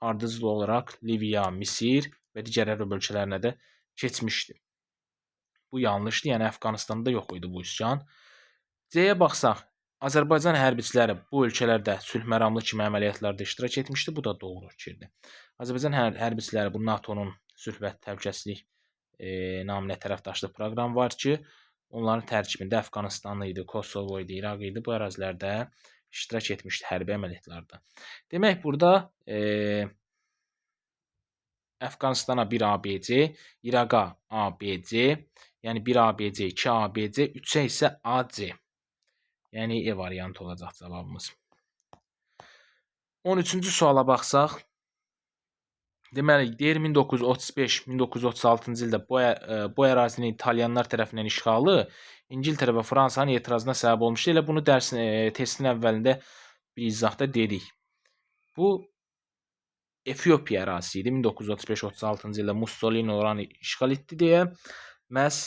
ardıcıl olaraq Liviya, Misir və digər Ərəb ölkələrinə də keçmişdi. Bu yanlışdır, yəni Əfqanistanda yox idi bu üsyan. C-yə baxsaq, Azərbaycan hərbiçiləri bu ölkələrdə sülhməramlı kimi əməliyyatlarda iştirak etmişdi. Bu da doğru fikirdir. Azərbaycan hərbiçiləri bu NATO-nun sülh və təhlükəsizlik naminə tərəfdaşlıq proqramı var ki, onların tərkibində Əfqanistan idi, Kosovo idi, İraq idi. Bu ərazilərdə iştirak etmişdi hərbi əməliyyatlarda. Demək, burada Əfqanistana 1 ABC, İraqa ABC, Yəni 1 ABC, 2 ABC, 3-ə isə AC. Yəni E variantı olacaq cavabımız. 13-cü suala baxsaq, deməli, deyir 1935-1936-cı ildə bu ərazinin İtalyanlar tərəfindən işğalı İngiltərə və Fransanın etirazına səbəb olmuşdu. Elə bunu testin əvvəlində bir izahda dedik. Bu Efiopiya ərazisi idi. 1935-36-cı ildə Mussolini oranı işğal etdi deyə məhz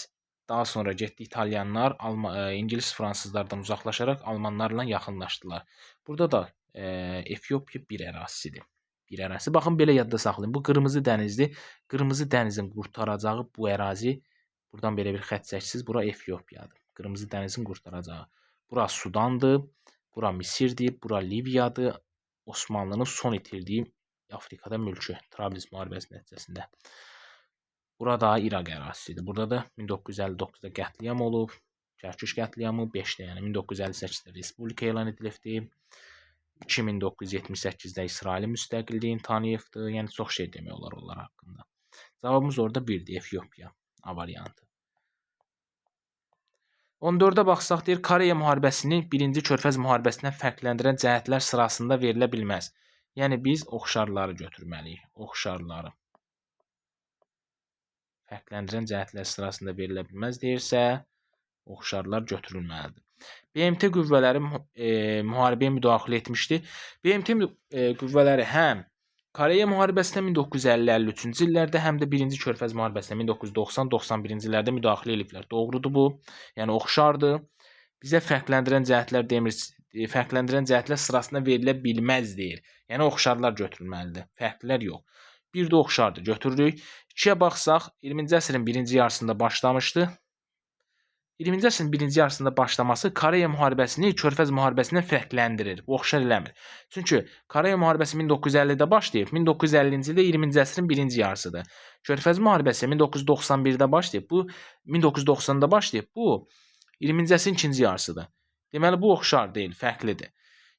daha sonra getdi İtalyanlar İngilis fransızlardan uzaqlaşaraq Almanlarla yaxınlaşdılar. Burada da Efiopiya bir ərazisidir. Bir ərazisi. Baxın, belə yadda saxlayın. Bu qırmızı dənizdir. Qırmızı dənizin qurtaracağı bu ərazi, buradan belə bir xətt çəksiniz, bura Efiopiyadır. Qırmızı dənizin qurtaracağı. Bura Sudandır, bura Misirdir, bura Liviyadır. Osmanlının son itirdiyi Afrikada mülkü Trablis müharibəsi nəticəsində. Burada İraq ərazisidir. Burada da 1959-da qətliam olub. Kərkük qətliamı 5-də, yəni 1958-də Respublika elan edilibdir. 2978-də İsrailin müstəqilliyini tanıyıbdır. Yəni çox şey demək olar onlar haqqında. Cavabımız orada 1-dir, Efiopiya A variantı. 14-ə baxsaq, deyir, Koreya müharibəsini 1-ci Körfəz müharibəsindən fərqləndirən cəhətlər sırasında verilə bilməz. Yəni biz oxşarları götürməliyik. Oxşarları. Fərqləndirən cəhətlər sırasında verilə bilməz deyirsə, oxşarlar götürülməlidir. BMT qüvvələri müharibəyə müdaxilə etmişdi. BMT qüvvələri həm Koreya müharibəsinə 1950-53-cü illərdə, həm də 1-ci Körfəz müharibəsinə 1990-91-ci illərdə müdaxilə ediblər. Doğrudur bu. Yəni oxşardır. Bizə fərqləndirən cəhətlər demir, fərqləndirən cəhətlər sırasında verilə bilməz deyir. Yəni oxşarlar götürülməlidir. Fərqlilər yox. Bir də oxşardır, götürürük. 2-yə baxsaq, 20-ci əsrin birinci yarısında başlamışdı. 20-ci əsrin birinci yarısında başlaması Koreya müharibəsini Körfəz müharibəsindən fərqləndirir. Bu oxşar eləmir. Çünki Koreya müharibəsi 1950-də başlayıb, 1950-ci ildə 20-ci əsrin birinci yarısıdır. Körfəz müharibəsi 1991-də başlayıb, bu 1990-da başlayıb, bu 20-ci əsrin ikinci yarısıdır. Deməli, bu oxşar deyil, fərqlidir.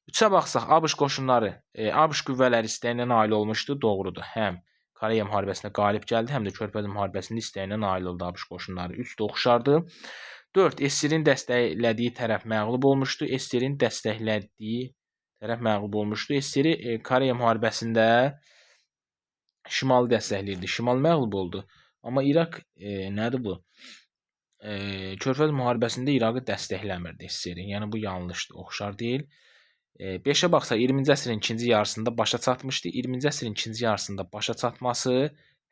3-ə baxsaq, ABŞ qoşunları, ABŞ qüvvələri istəyinə nail olmuşdu, doğrudur. Həm Koreya müharibəsinə qalib gəldi, həm də Körfəz müharibəsində istəyinə nail oldu ABŞ qoşunları. 3 də oxşardır. 4. SSR-in dəstəklədiyi tərəf məğlub olmuşdu. SSR-in dəstəklədiyi tərəf məğlub olmuşdu. SSR Koreya müharibəsində Şimalı dəstəkləyirdi. Şimal məğlub oldu. Amma İraq nədir bu? Körfəz müharibəsində Iraqı dəstəkləmirdi SSR. Yəni bu yanlışdır, oxşar deyil. 5-ə baxsaq, 20-ci əsrin ikinci yarısında başa çatmışdı. 20-ci əsrin ikinci yarısında başa çatması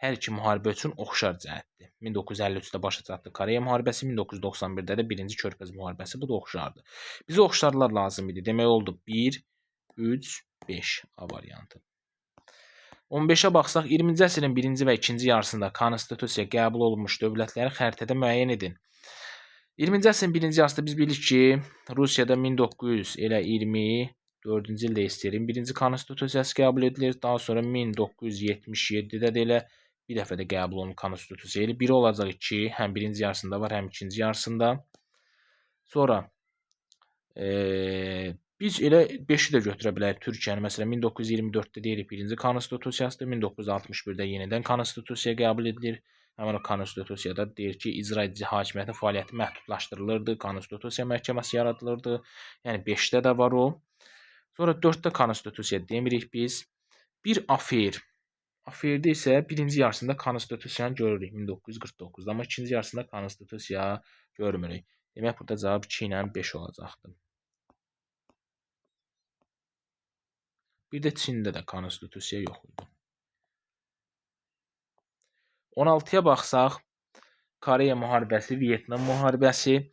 hər iki müharibə üçün oxşar cəhətdir. 1953-də başa çatdı Koreya müharibəsi, 1991-də də 1-ci Körfəz müharibəsi. Bu da oxşardır. Bizə oxşarlar lazım idi. Demək oldu 1, 3, 5 A variantı. 15-ə baxsaq, 20-ci əsrin 1-ci və 2-ci yarısında konstitusiya qəbul olunmuş dövlətləri xəritədə müəyyən edin. 20-ci əsrin 1-ci yarısında biz bilirik ki, Rusiyada 1924-cü ildə SSR-in 1-ci konstitusiyası qəbul edilir. Daha sonra 1977-də də elə bir dəfə də qəbul olunmuş konstitusiya. Biri olacaq ki, həm 1-ci yarısında var, həm 2-ci yarısında. Sonra biz elə 5-i də götürə bilərik Türkiyəni. Məsələn, 1924-də deyirik 1-ci konstitusiyasıdır. 1961-də yenidən konstitusiya qəbul edilir. Həmin o konstitusiyada deyir ki, icra edici hakimiyyətin fəaliyyəti məhdudlaşdırılırdı, konstitusiya məhkəməsi yaradılırdı. Yəni 5-də də var o. Sonra 4-də konstitusiya demirik biz. Bir afer. Aferdə isə 1-ci yarısında konstitusiyanı görürük 1949-da, amma 2-ci yarısında konstitusiya görmürük. Demək, burada cavab 2 ilə 5 olacaqdır. Bir də Çində də konstitusiya yox idi. 16-ya baxsaq, Koreya müharibəsi, Vyetnam müharibəsi.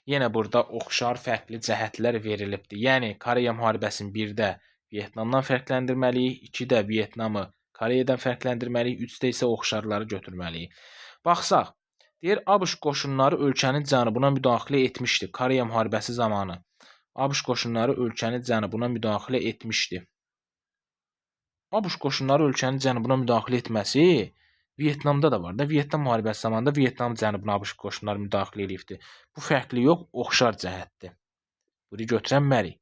Yenə burada oxşar fərqli cəhətlər verilibdir. Yəni, Koreya müharibəsini 1-də Vyetnamdan fərqləndirməliyik, 2-də Vyetnamı Koreyadan fərqləndirməliyik, 3-də isə oxşarları götürməliyik. Baxsaq, deyir, ABŞ qoşunları ölkənin cənubuna müdaxilə etmişdi. Koreya müharibəsi zamanı ABŞ qoşunları ölkənin cənubuna müdaxilə etmişdi. ABŞ qoşunları ölkənin cənubuna müdaxilə etməsi Vyetnamda da var da. Vyetnam müharibəsi zamanında Vyetnam cənubuna ABŞ qoşunları müdaxilə edibdi. Bu fərqli yox, oxşar cəhətdir. Bunu götürənmərik.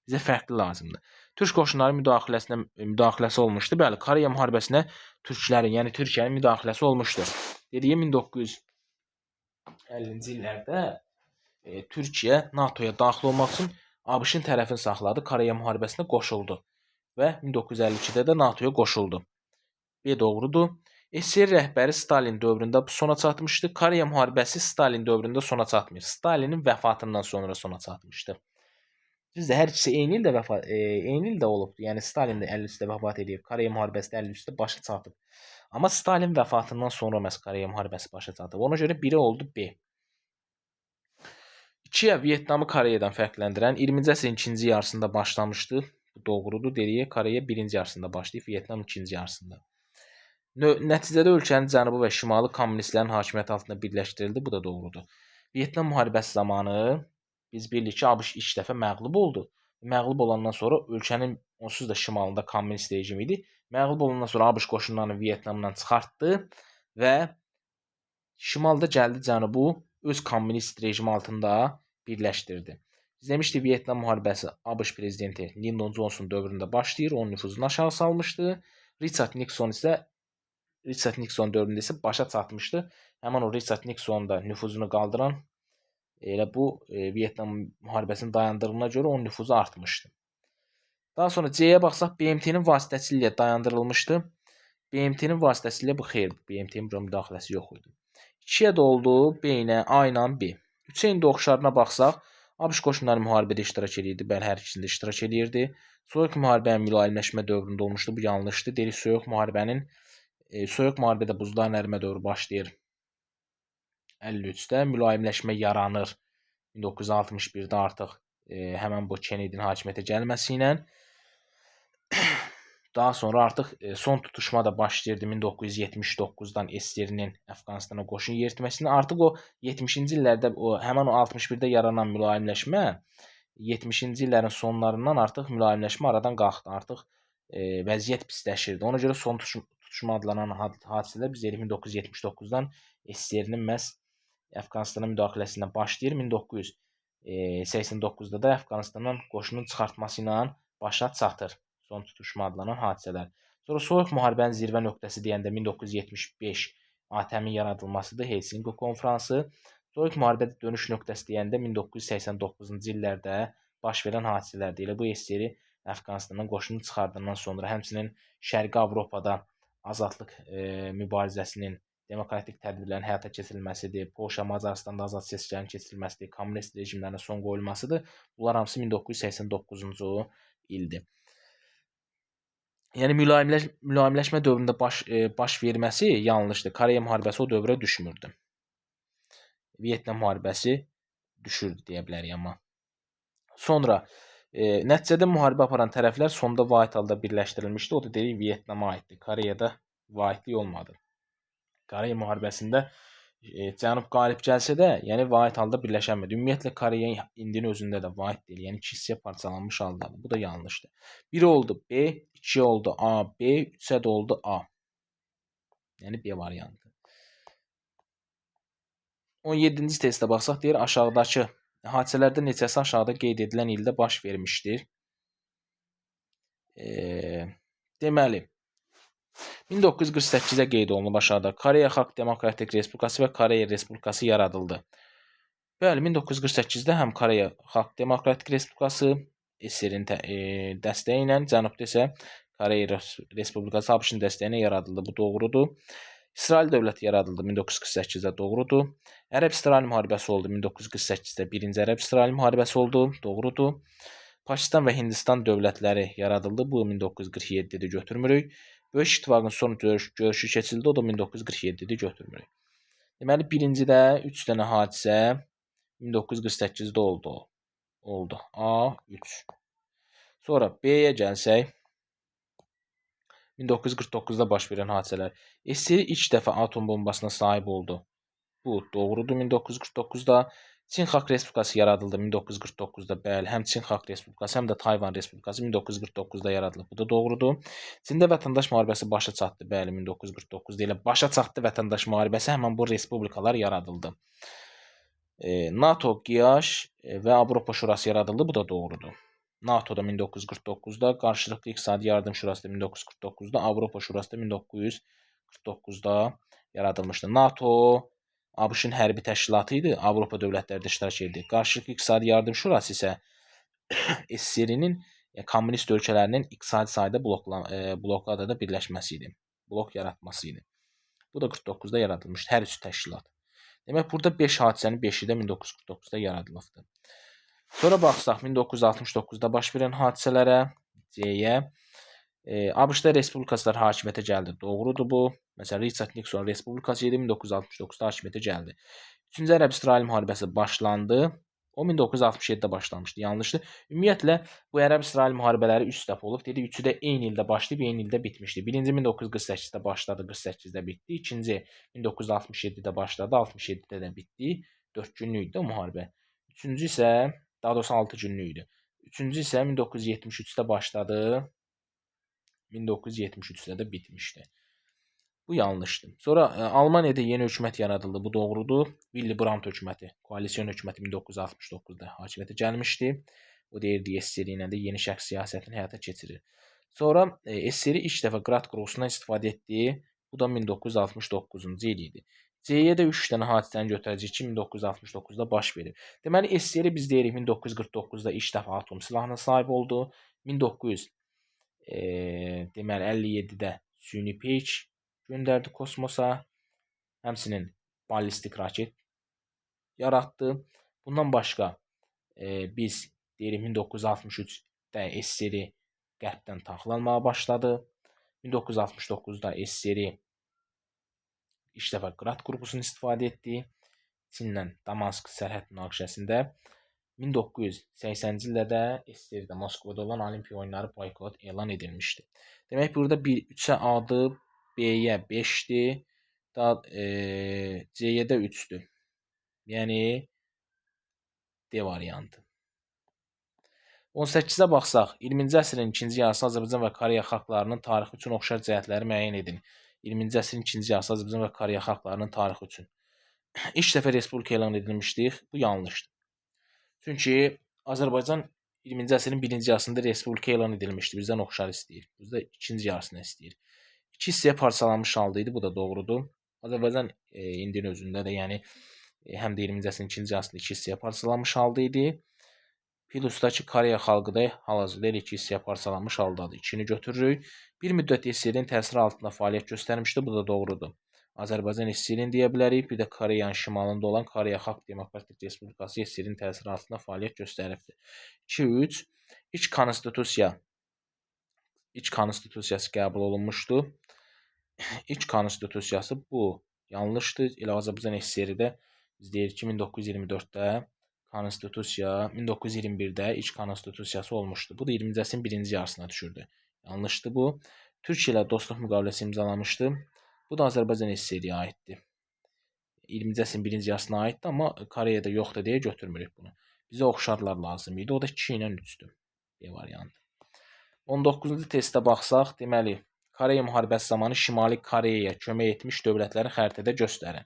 Bizə fərqli lazımdır. Türk qoşunları müdaxiləsi olmuşdu. Bəli, Koreya müharibəsinə türklərin, yəni Türkiyənin müdaxiləsi olmuşdu. Dediyi 50-ci illərdə Türkiyə NATOya daxil olmaq üçün ABŞ-ın tərəfini saxladı, Koreya müharibəsinə qoşuldu və 1952-də də NATOya qoşuldu. B doğrudur. SSR rəhbəri Stalin dövründə sona çatmışdı. Koreya müharibəsi Stalin dövründə sona çatmır. Stalinin vəfatından sonra sona çatmışdı. Düzdür, hər ikisi eyni ildə olubdu. Yəni Stalin də 53-də vəfat edib, Koreya müharibəsi də 53-də başa çatıb. Amma Stalin vəfatından sonra məhz Koreya müharibəsi başa çatıb. Ona görə biri oldu B. 2-yə Vyetnamı Koreyadan fərqləndirən 20-ci əsrin ikinci yarısında başlamışdı. Bu doğrudur. Deriyə Koreya birinci yarısında başlayıb, Vyetnam ikinci yarısında. Nəticədə ölkənin cənubu və şimalı kommunistlərin hakimiyyəti altında birləşdirildi. Bu da doğrudur. Vyetnam müharibəsi zamanı biz bilirik ki, ABŞ ilk dəfə məğlub oldu. Məğlub olandan sonra ölkənin onsuz da şimalında kommunist rejim idi. Məğlub olandan sonra ABŞ qoşunlarını Vyetnamdan çıxartdı və şimalda gəldi cənubu öz kommunist rejimi altında birləşdirdi. Biz demişdik, Vyetnam müharibəsi ABŞ prezidenti Lyndon Johnson dövründə başlayır, onun nüfuzunu aşağı salmışdı. Richard Nixon dövründə isə başa çatmışdı. Həmin o Richard Nixon da nüfuzunu qaldıran elə bu Vyetnam müharibəsinin dayandırılığına görə onun nüfuzu artmışdı. Daha sonra C-yə baxsaq, BMT-nin vasitəsilə dayandırılmışdı. BMT-nin vasitəsilə bu xeyr, BMT-nin bura müdaxiləsi yox idi. 2-yə də oldu, B ilə A ilə B. 3-ə indi oxşarına baxsaq, ABŞ qoşunları müharibədə iştirak edirdi, bəli, hər ikisində iştirak edirdi. Soyuq müharibənin mülayimləşmə dövründə olmuşdu, bu yanlışdır. Dedik, soyuq müharibədə buzların ərimə dövrü başlayır 53-də, mülayimləşmə yaranır 1961-də artıq həmən bu Kennedy-nin hakimiyyətə gəlməsi ilə. Daha sonra artıq son tutuşma da başlayırdı 1979-dan SSR-nin Əfqanistana qoşun yeritməsində. Artıq o 70-ci illərdə həmin o 61-də yaranan mülayimləşmə 70-ci illərin sonlarından artıq mülayimləşmə aradan qalxdı. Artıq vəziyyət pisləşirdi. Ona görə son tutuşma adlanan hadisələr biz 1979-dan SSR-nin məhz Əfqanistana müdaxiləsindən başlayır. 1989-da da Əfqanistandan qoşunun çıxartması ilə başa çatır. Son tutuşma adlanan hadisələr. Sonra soyuq müharibənin zirvə nöqtəsi deyəndə 1975 ATƏM-in yaradılmasıdır, Helsinki konfransı. Soyuq müharibədə dönüş nöqtəsi deyəndə 1989-cu illərdə baş verən hadisələrdir. Elə bu SSR Əfqanistandan qoşunu çıxardığından sonra həmçinin Şərqi Avropada azadlıq mübarizəsinin demokratik tədbirlərin həyata keçirilməsidir, Polşa, Macaristanda azad seçkilərin keçirilməsidir, kommunist rejimlərinə son qoyulmasıdır. Bunlar hamısı 1989-cu ildir. Yəni mülayimləşmə dövründə baş verməsi yanlışdır. Koreya müharibəsi o dövrə düşmürdü. Vyetnam müharibəsi düşürdü deyə bilərik amma. Sonra nəticədə müharibə aparan tərəflər sonda vahid halda birləşdirilmişdi. O da deyir Vyetnama aiddir. Koreyada vahidlik olmadı. Koreya müharibəsində Cənub qalib gəlsə də, yəni vahid halda birləşənmədi. Ümumiyyətlə Koreya indinin özündə də vahid deyil. Yəni iki hissəyə parçalanmış haldadır. Bu da yanlışdır. 1 oldu B, 2 oldu A, B, 3-ə də oldu A. Yəni B variantı. 17-ci testə baxsaq deyir, aşağıdakı hadisələrdə neçəsi aşağıda qeyd edilən ildə baş vermişdir. Deməli 1948-də qeyd olunub aşağıda Koreya Xalq Demokratik Respublikası və Koreya Respublikası yaradıldı. Bəli, 1948-də həm Koreya Xalq Demokratik Respublikası SSR-in dəstəyi ilə, cənubda isə Koreya Respublikası ABŞ-ın dəstəyi ilə yaradıldı. Bu doğrudur. İsrail dövləti yaradıldı 1948-də, doğrudur. Ərəb-İsrail müharibəsi oldu 1948-də, birinci Ərəb-İsrail müharibəsi oldu, doğrudur. Pakistan və Hindistan dövlətləri yaradıldı. Bu 1947-də götürmürük. Böyük İttifaqın son görüşü keçildi. O da 1947-də götürmürük. Deməli, birincidə 3 dənə hadisə 1948-də oldu. A3. Sonra B-yə gəlsək, 1949-da baş verən hadisələr. SSR ilk dəfə atom bombasına sahib oldu. Bu doğrudur 1949-da. Çin Xalq Respublikası yaradıldı 1949-da. Bəli, həm Çin Xalq Respublikası, həm də Tayvan Respublikası 1949-da yaradılıb. Bu da doğrudur. Çində vətəndaş müharibəsi başa çatdı. Bəli, 1949-da elə başa çatdı vətəndaş müharibəsi, həmin bu respublikalar yaradıldı. NATO, QİAŞ və Avropa Şurası yaradıldı. Bu da doğrudur. NATO'da 1949-da, Qarşılıqlı İqtisadi Yardım Şurası da 1949-da, Avropa Şurası da 1949-da yaradılmışdı. NATO ABŞ-ın hərbi təşkilatı idi, Avropa dövlətləri də iştirak edirdi. Qarşılıqlı İqtisadi Yardım Şurası isə SSRİ-nin kommunist ölkələrinin iqtisadi sayda blokadada birləşməsi idi. Blok yaratması idi. Bu da 49-da yaradılmışdı hər üç təşkilat. Demək, burada 5 hadisənin 5-i də 1949-da yaradılıbdır. Sonra baxsaq 1969-da baş verən hadisələrə, C-yə. ABŞ-da respublikaçılar hakimiyyətə gəldi. Doğrudur bu. Məsələn, Richard Nixon respublikaçı idi, 1969-da hakimiyyətə gəldi. 3-cü Ərəb-İsrail müharibəsi başlandı. O 1967-də başlamışdı. Yanlışdır. Ümumiyyətlə bu Ərəb-İsrail müharibələri 3 dəfə olub. Dedi, üçü də eyni ildə başlayıb, eyni ildə bitmişdi. Birinci 1948-də başladı, 48-də bitdi. İkinci 1967-də başladı, 67-də də bitdi. 4 günlük idi o müharibə. Üçüncü isə, daha doğrusu 6 günlük idi. Üçüncü isə 1973-də başladı. 1973-də də bitmişdi. Bu yanlışdır. Sonra Almaniyada yeni hökumət yaradıldı. Bu doğrudur. Willy Brandt hökuməti, koalisyon hökuməti 1969-da hakimiyyətə gəlmişdi. O deyirdi, SSRİ ilə də yeni şərq siyasətini həyata keçirir. Sonra SSRİ ilk dəfə Qrat qrupusundan istifadə etdi. Bu da 1969-cu il idi. C-yə də 3 dənə hadisəni götürəcək ki, 1969-da baş verir. Deməli, SSRİ biz deyirik 1949-da ilk dəfə atom silahına sahib oldu. 1957-də süni peyk göndərdi kosmosa. Həmçinin ballistik raket yaratdı. Bundan başqa biz deyirik 1963-də SSRİ qərbdən taxlanmağa başladı. 1969-da SSRİ ilk dəfə Qrat qrupusunu istifadə etdi. Çinlə Damask sərhəd münaqişəsində. 1980-ci ildə də SSRİ-də Moskvada olan Olimpiya oyunları boykot elan edilmişdi. Demək, burada 3-ə A-dır, B-yə 5-dir, C-yə də 3-dür. Yəni D variantı. 18-ə baxsaq, 20-ci əsrin ikinci yarısı Azərbaycan və Koreya xalqlarının tarixi üçün oxşar cəhətləri müəyyən edin. 20-ci əsrin ikinci yarısı Azərbaycan və Koreya xalqlarının tarixi üçün. İlk dəfə respublika elan edilmişdir. Bu yanlışdır. Çünki Azərbaycan 20-ci əsrin birinci yarısında respublika elan edilmişdi. Bizdən oxşar istəyir. Bizdə ikinci yarısını istəyir. İki hissəyə parçalanmış halda idi. Bu da doğrudur. Azərbaycan indinin özündə də, yəni həm də 20-ci əsrin ikinci yarısında iki hissəyə parçalanmış halda idi. Plusdakı Koreya xalqı da hal-hazırda iki hissəyə parçalanmış haldadır. İkini götürürük. Bir müddət SSRİ-nin təsiri altında fəaliyyət göstərmişdi. Bu da doğrudur. Azərbaycan SSRİ-ni deyə bilərik. Bir də Koreyanın şimalında olan Koreya Xalq Demokratik Respublikası SSRİ-nin təsiri altında fəaliyyət göstəribdir. 2-3. İlk konstitusiyası qəbul olunmuşdu. İlk konstitusiyası bu yanlışdır. Elə Azərbaycan SSRİ-də biz deyirik ki, 1924-də konstitusiya, 1921-də ilk konstitusiyası olmuşdu. Bu da 20-ci əsrin birinci yarısına düşürdü. Yanlışdır bu. Türkiyə ilə dostluq müqaviləsi imzalamışdı. Bu da Azərbaycan SSRİ-yə aiddir. 20-ci əsrin birinci yarısına aiddir, amma Koreyada yoxdur deyə götürmürük bunu. Bizə oxşarlar lazım idi. O da 2 ilə 3-dür. B variantı. 19-cu testə baxsaq, deməli, Koreya müharibəsi zamanı Şimali Koreyaya kömək etmiş dövlətləri xəritədə göstərin.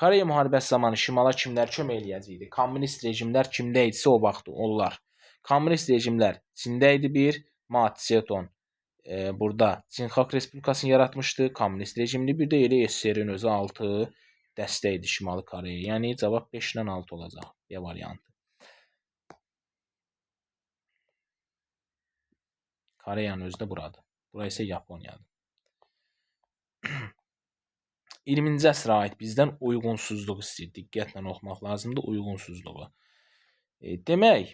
Koreya müharibəsi zamanı Şimala kimlər kömək eləyəcəkdi? Kommunist rejimlər kimdə idisə o vaxt onlar. Kommunist rejimlər Çində idi bir, Mao Tse-tung burada Çin Xalq Respublikasını yaratmışdı, kommunist rejimli, bir də elə SSRİ-nin özü 6 dəstə idi Şimali Koreyaya. Yəni cavab 5 ilə 6 olacaq. B variantı. Koreyanın özü də buradır. Bura isə Yaponiyadır. 20-ci əsrə aid bizdən uyğunsuzluq istəyir. Diqqətlə oxumaq lazımdır uyğunsuzluğu. Demək,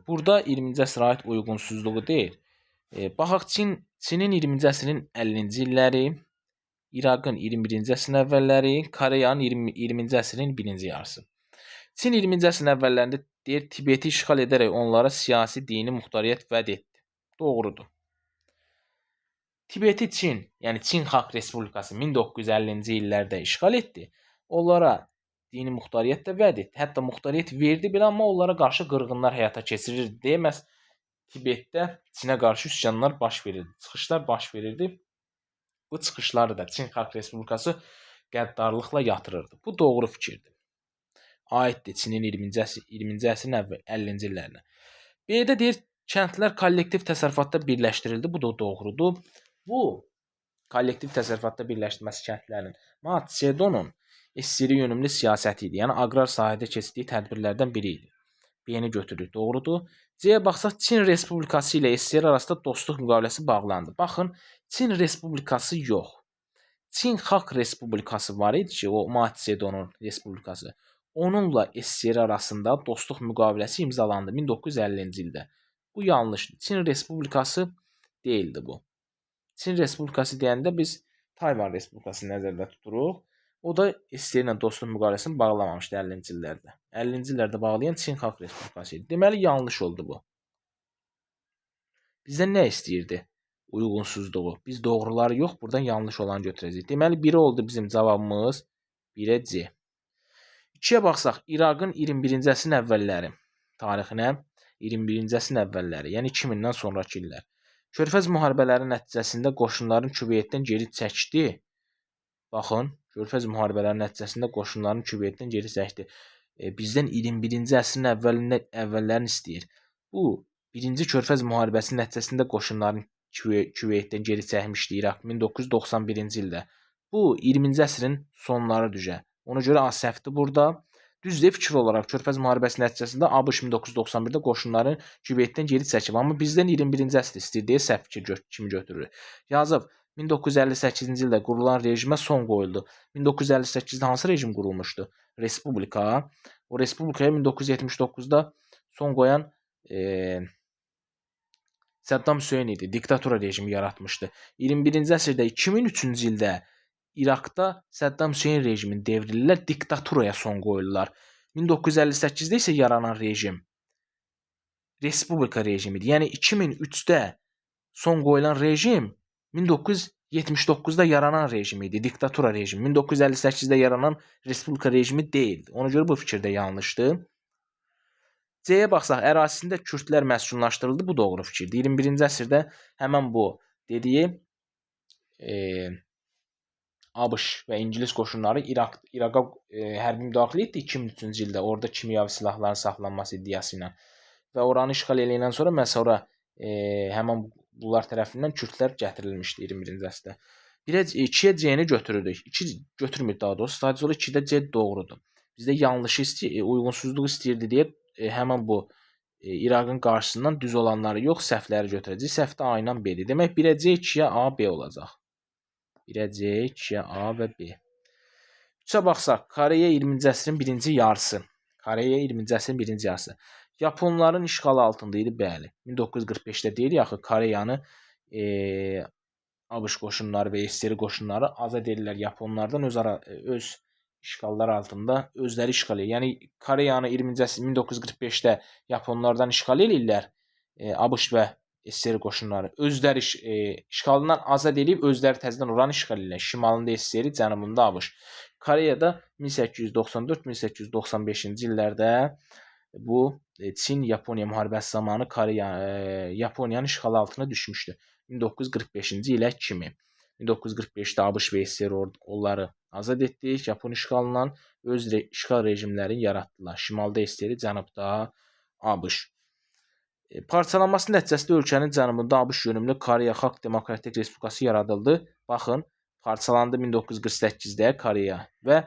burada 20-ci əsrə aid uyğunsuzluğu deyil. Baxaq, Çinin 20-ci əsrin 50-ci illəri, İraqın 21-ci əsrin əvvəlləri, Koreyanın 20-ci əsrin birinci yarısı. Çin 20-ci əsrin əvvəllərində deyir, Tibeti işğal edərək onlara siyasi, dini muxtariyyət vəd etdi. Doğrudur. Tibeti Çin, yəni Çin Xalq Respublikası 1950-ci illərdə işğal etdi. Onlara dini muxtariyyət də vəd etdi. Hətta muxtariyyət verdi belə, amma onlara qarşı qırğınlar həyata keçirirdi. Deməz, Tibetdə Çinə qarşı üsyanlar baş verirdi, çıxışlar baş verirdi. Bu çıxışları da Çin Xalq Respublikası qəddarlıqla yatırırdı. Bu doğru fikirdir. Aiddir Çinin 20-ci əsrin 50-ci illərinə. B-də deyir, kəndlər kollektiv təsərrüfatda birləşdirildi. Bu da doğrudur. Bu kollektiv təsərrüfatda birləşdirməsi kəndlərinin. Mao Tse-Dunun SSR yönümlü siyasəti idi. Yəni aqrar sahədə keçirdiyi tədbirlərdən biri idi. B-ni götürürük, doğrudur. C-yə baxsaq, Çin Respublikası ilə SSR arasında dostluq müqaviləsi bağlandı. Baxın, Çin Respublikası yox. Çin Xalq Respublikası var idi ki, o Mao Tse-Dunun Respublikası. Onunla SSR arasında dostluq müqaviləsi imzalandı 1950-ci ildə. Bu yanlışdır. Çin Respublikası deyildi bu. Çin Respublikası deyəndə biz Tayvan Respublikasını nəzərdə tuturuq. O da SSR ilə dostluq müqaviləsini bağlamamışdı 50-ci illərdə. 50-ci illərdə bağlayan Çin Xalq Respublikası idi. Deməli, yanlış oldu bu. Bizdən nə istəyirdi? Uyğunsuzluğu. Biz doğruları yox, buradan yanlış olanı götürəcəyik. Deməli, biri oldu bizim cavabımız. 1-ə C. 2-yə baxsaq, İraqın 21-ci əsrin əvvəlləri tarixinə, 21-ci əsrin əvvəlləri, yəni 2000-dən sonraki illər. Körfəz müharibələri nəticəsində qoşunların Küveytdən geri çəkdi. Baxın, Körfəz müharibələri nəticəsində qoşunların Küveytdən geri çəkdi. Bizdən 21-ci əsrin əvvəllərini istəyir. Bu, birinci Körfəz müharibəsi nəticəsində qoşunların Küveytdən geri çəkmişdi İraq 1991-ci ildə. Bu, 20-ci əsrin sonları düzə. Ona görə A səhvdir burada. Düzdür, fikir olaraq Körfəz müharibəsi nəticəsində ABŞ 1991-də qoşunların Küveytdən geri çəkib. Amma bizdən 21-ci əsr istəyir deyə səhv fikir kimi götürür. Yazıb 1958-ci ildə qurulan rejimə son qoyuldu. 1958-də hansı rejim qurulmuşdu? Respublika. O respublikaya 1979-da son qoyan Saddam Hüseyn idi. Diktatura rejimi yaratmışdı. 21-ci əsrdə 2003-cü ildə İraqda Saddam Hüseyn rejimini devrilirlər, diktaturaya son qoyurlar. 1958-də isə yaranan rejim respublika rejimidir. Yəni 2003-də son qoyulan rejim 1979-da yaranan rejim idi, diktatura rejimi. 1958-də yaranan respublika rejimi deyildi. Ona görə bu fikir də yanlışdır. C-yə baxsaq, ərazisində kürdlər məskunlaşdırıldı. Bu doğru fikirdir. 21-ci əsrdə həmən bu dediyi ABŞ və İngilis qoşunları İraqa hərbi müdaxilə etdi 2003-cü ildə. Orada kimyavi silahların saxlanması iddiası ilə. Və oranı işğal eləyəndən sonra məhz ora həmən bunlar tərəfindən kürdlər gətirilmişdi 21-ci əsrdə. 2-yə C-ni götürürük. 2 götürmür daha doğrusu. Sadəcə olaraq 2-də C doğrudur. Bizdə yanlışı uyğunsuzluq istəyirdi deyə həmən bu İraqın qarşısından düz olanları yox, səhvləri götürəcək. Səhv də A ilə B-dir. Demək 1-ə C, 2-yə A, B olacaq. 1-ə C, 2-yə A və B. 3-ə baxsaq, Koreya 20-ci əsrin birinci yarısı. Koreya 20-ci əsrin birinci yarısı. Yaponların işğalı altında idi, bəli. 1945-də deyil, yaxı Koreyanı ABŞ qoşunları və SSR qoşunları azad edirlər Yaponlardan öz işğallar altında özləri işğal edir. Yəni Koreyanı 20-ci əsrin 1945-də Yaponlardan işğal edirlər ABŞ və SSR qoşunları. Özləri işğalından azad edib özləri təzədən oranı işğal edirlər. Şimalında SSR, cənubunda ABŞ. Koreyada 1894-1895-ci illərdə bu Çin-Yaponiya müharibəsi zamanı Yaponiyanın işğalı altına düşmüşdü. 1945-ci ilə kimi. 1945-də ABŞ və SSR onları azad etdi. Yapon işğalından öz işğal rejimlərini yaratdılar. Şimalda SSR, cənubda ABŞ. Parçalanması nəticəsində ölkənin cənubunda ABŞ yönümlü Koreya Xalq Demokratik Respublikası yaradıldı. Baxın, parçalandı 1948-də Koreya və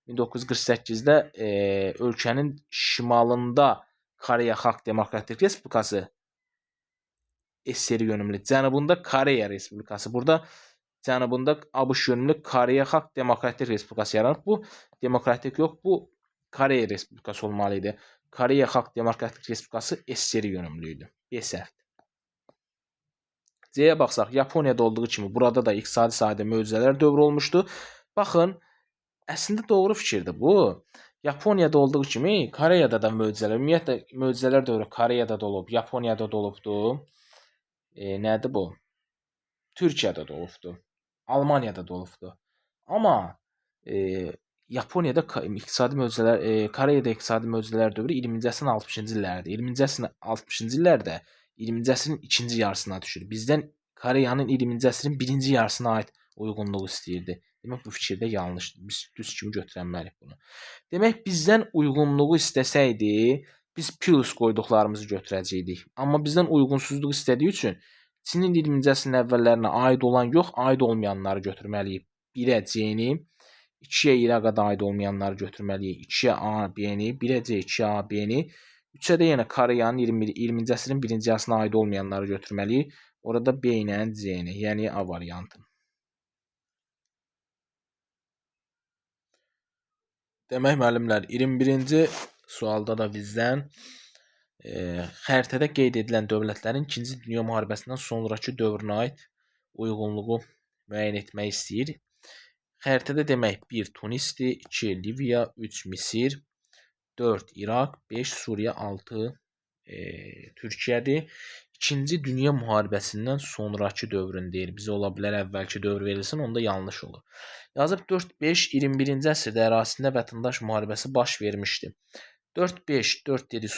1948-də ölkənin şimalında Koreya Xalq Demokratik Respublikası SSR yönümlü, cənubunda Koreya Respublikası. Burada cənubunda ABŞ yönümlü Koreya Xalq Demokratik Respublikası yaranıb. Bu demokratik yox, bu Koreya Respublikası olmalı idi. Koreya Xalq Demokratik Respublikası SSR yönümlü idi. B səhvdir. C-yə baxsaq, Yaponiyada olduğu kimi burada da iqtisadi sahədə möcüzələr dövrü olmuşdu. Baxın, əslində doğru fikirdir bu. Yaponiyada olduğu kimi Koreyada da möcüzələr, ümumiyyətlə möcüzələr dövrü Koreyada da olub, Yaponiyada da olubdu. Nədir bu? Türkiyədə də olubdu. Almaniyada da olubdu. Amma Yaponiyada iqtisadi möcüzələr, Koreyada iqtisadi möcüzələr dövrü 20-ci əsrin 60-cı illərdir. 20-ci əsrin 60-cı illərdə 20-ci əsrin ikinci yarısına düşür. Bizdən Koreyanın 20-ci əsrin birinci yarısına aid uyğunluq istəyirdi. Demək, bu fikirdə yanlışdır. Biz düz kimi götürənməliyik bunu. Demək, bizdən uyğunluğu istəsəydi, biz plus qoyduqlarımızı götürəcəkdik. Amma bizdən uyğunsuzluq istədiyi üçün Çinin 20-ci əsrin əvvəllərinə aid olan yox, aid olmayanları götürməliyik. 1-ə C-ni, 2-yə İraqa da aid olmayanları götürməliyik. 2-yə A-B-ni, 1-ə C, 2-yə A-B-ni, 3-ə də yenə Koreyanın 20-ci əsrin 1-ci yarısına aid olmayanları götürməliyik. Orada B ilə C-ni, yəni A variantı. Demək müəllimlər, 21-ci sualda da bizdən xəritədə qeyd edilən dövlətlərin 2-ci Dünya müharibəsindən sonrakı dövrünə aid uyğunluğu müəyyən etmək istəyir. Xəritədə demək 1 Tunisdir, 2 Liviya, 3 Misir, 4 İraq, 5 Suriya, 6 Türkiyədir. 2-ci Dünya müharibəsindən sonrakı dövrün deyir. Bizə ola bilər əvvəlki dövr verilsin, onda yanlış olur. Yazıb 4-5 21-ci əsrdə ərazisində vətəndaş müharibəsi baş vermişdi. 4-5 4 dedi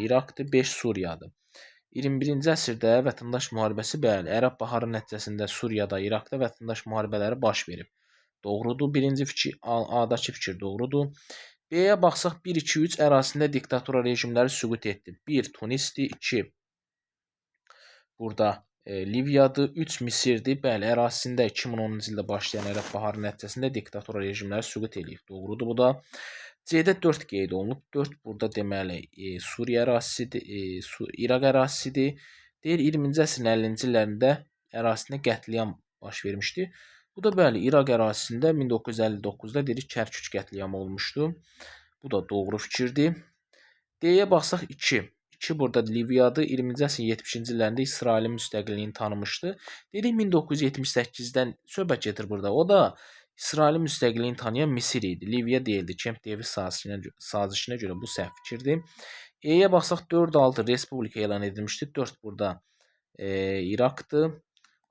İraqdır, 5 Suriyadır. 21-ci əsrdə vətəndaş müharibəsi bəli, Ərəb baharı nəticəsində Suriyada, İraqda vətəndaş müharibələri baş verib. Doğrudur. Birinci fikir, A-dakı fikir doğrudur. B-yə baxsaq 1-2-3 ərazisində diktatura rejimləri süqut etdi. 1 Tunisdir, 2 burada Liviyadır, 3 Misirdir. Bəli, ərazisində 2010-cu ildə başlayan Ərəb baharı nəticəsində diktatura rejimləri süqut edib. Doğrudur bu da. C-də 4 qeyd olunub. 4 burada deməli Suriya ərazisidir, İraq ərazisidir. Deyir 20-ci əsrin 50-ci illərində ərazisində qətliam baş vermişdi. Bu da bəli İraq ərazisində 1959-da dedik Kərkük qətliamı olmuşdu. Bu da doğru fikirdir. D-yə baxsaq 2. 2 burada Liviyadır. 20-ci əsrin 70-ci illərində İsrailin müstəqilliyini tanımışdı. Dedik 1978-dən söhbət gedir burada. O da İsrailin müstəqilliyini tanıyan Misir idi. Liviya deyildi. Camp Davis sazişinə görə bu səhv fikirdir. E-yə baxsaq 4-6 Respublika elan edilmişdi. 4 burada İraqdır.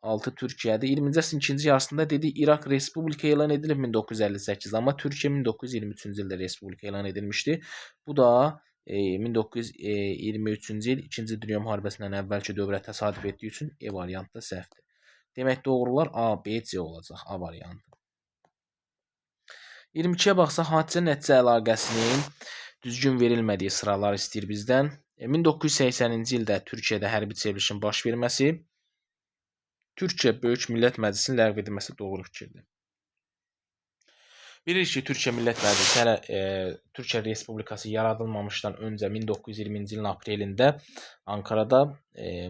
6 Türkiyədir. 20-ci əsrin ikinci yarısında dedik İraq Respublika elan edilib 1958, amma Türkiyə 1923-cü ildə Respublika elan edilmişdi. Bu da 1923-cü il 2-ci Dünya müharibəsindən əvvəlki dövrə təsadüf etdiyi üçün E variantı da səhvdir. Demək doğrular A, B, C olacaq. A variantı. 22-yə baxsaq hadisə nəticə əlaqəsinin düzgün verilmədiyi sıralar istəyir bizdən. 1980-ci ildə Türkiyədə hərbi çevrilişin baş verməsi, Türkiyə Böyük Millət Məclisinin ləğv edilməsi doğru fikirdir. Bilirik ki, Türkiyə Millət Məclisi hələ Türkiyə Respublikası yaradılmamışdan öncə 1920-ci ilin aprelində Ankarada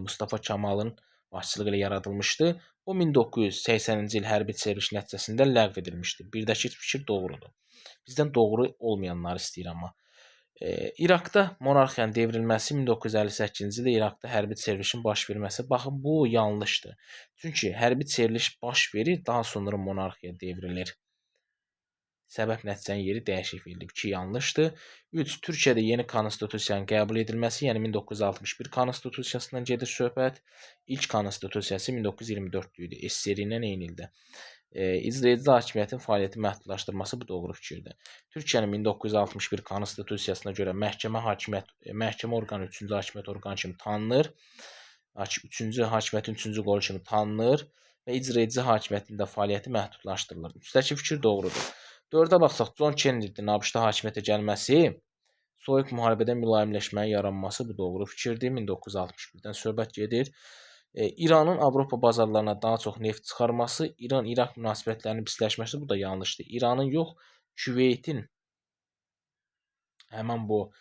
Mustafa Kemalın başçılığı ilə yaradılmışdı. O 1980-ci il hərbi çevriliş nəticəsində ləğv edilmişdi. Birdəki fikir doğrudur. Bizdən doğru olmayanları istəyir amma. İraqda monarxiyanın devrilməsi 1958-ci ildə İraqda hərbi çevrilişin baş verməsi. Baxın, bu yanlışdır. Çünki hərbi çevriliş baş verir, daha sonra monarxiya devrilir. Səbəb nəticənin yeri dəyişik verilib. 2 yanlışdır. 3. Türkiyədə yeni konstitusiyanın qəbul edilməsi, yəni 1961 konstitusiyasından gedir söhbət. İlk konstitusiyası 1924 idi. SSR ilə eyni ildə. İcraedici hakimiyyətin fəaliyyəti məhdudlaşdırması bu doğru fikirdir. Türkiyənin 1961 konstitusiyasına görə məhkəmə orqanı 3-cü hakimiyyət orqanı kimi tanınır. 3-cü hakimiyyətin 3-cü qolu kimi tanınır və icraedici hakimiyyətin də fəaliyyəti məhdudlaşdırılır. Üstəki fikir doğrudur. 4-ə baxsaq, John Kennedy'nin ABŞ-da hakimiyyətə gəlməsi, soyuq müharibədə mülayimləşməyin yaranması bu doğru fikirdir. 1961-dən söhbət gedir. İranın Avropa bazarlarına daha çox neft çıxarması, İran-İraq münasibətlərinin pisləşməsi bu da yanlışdır. İranın yox, Küveytin həmin bu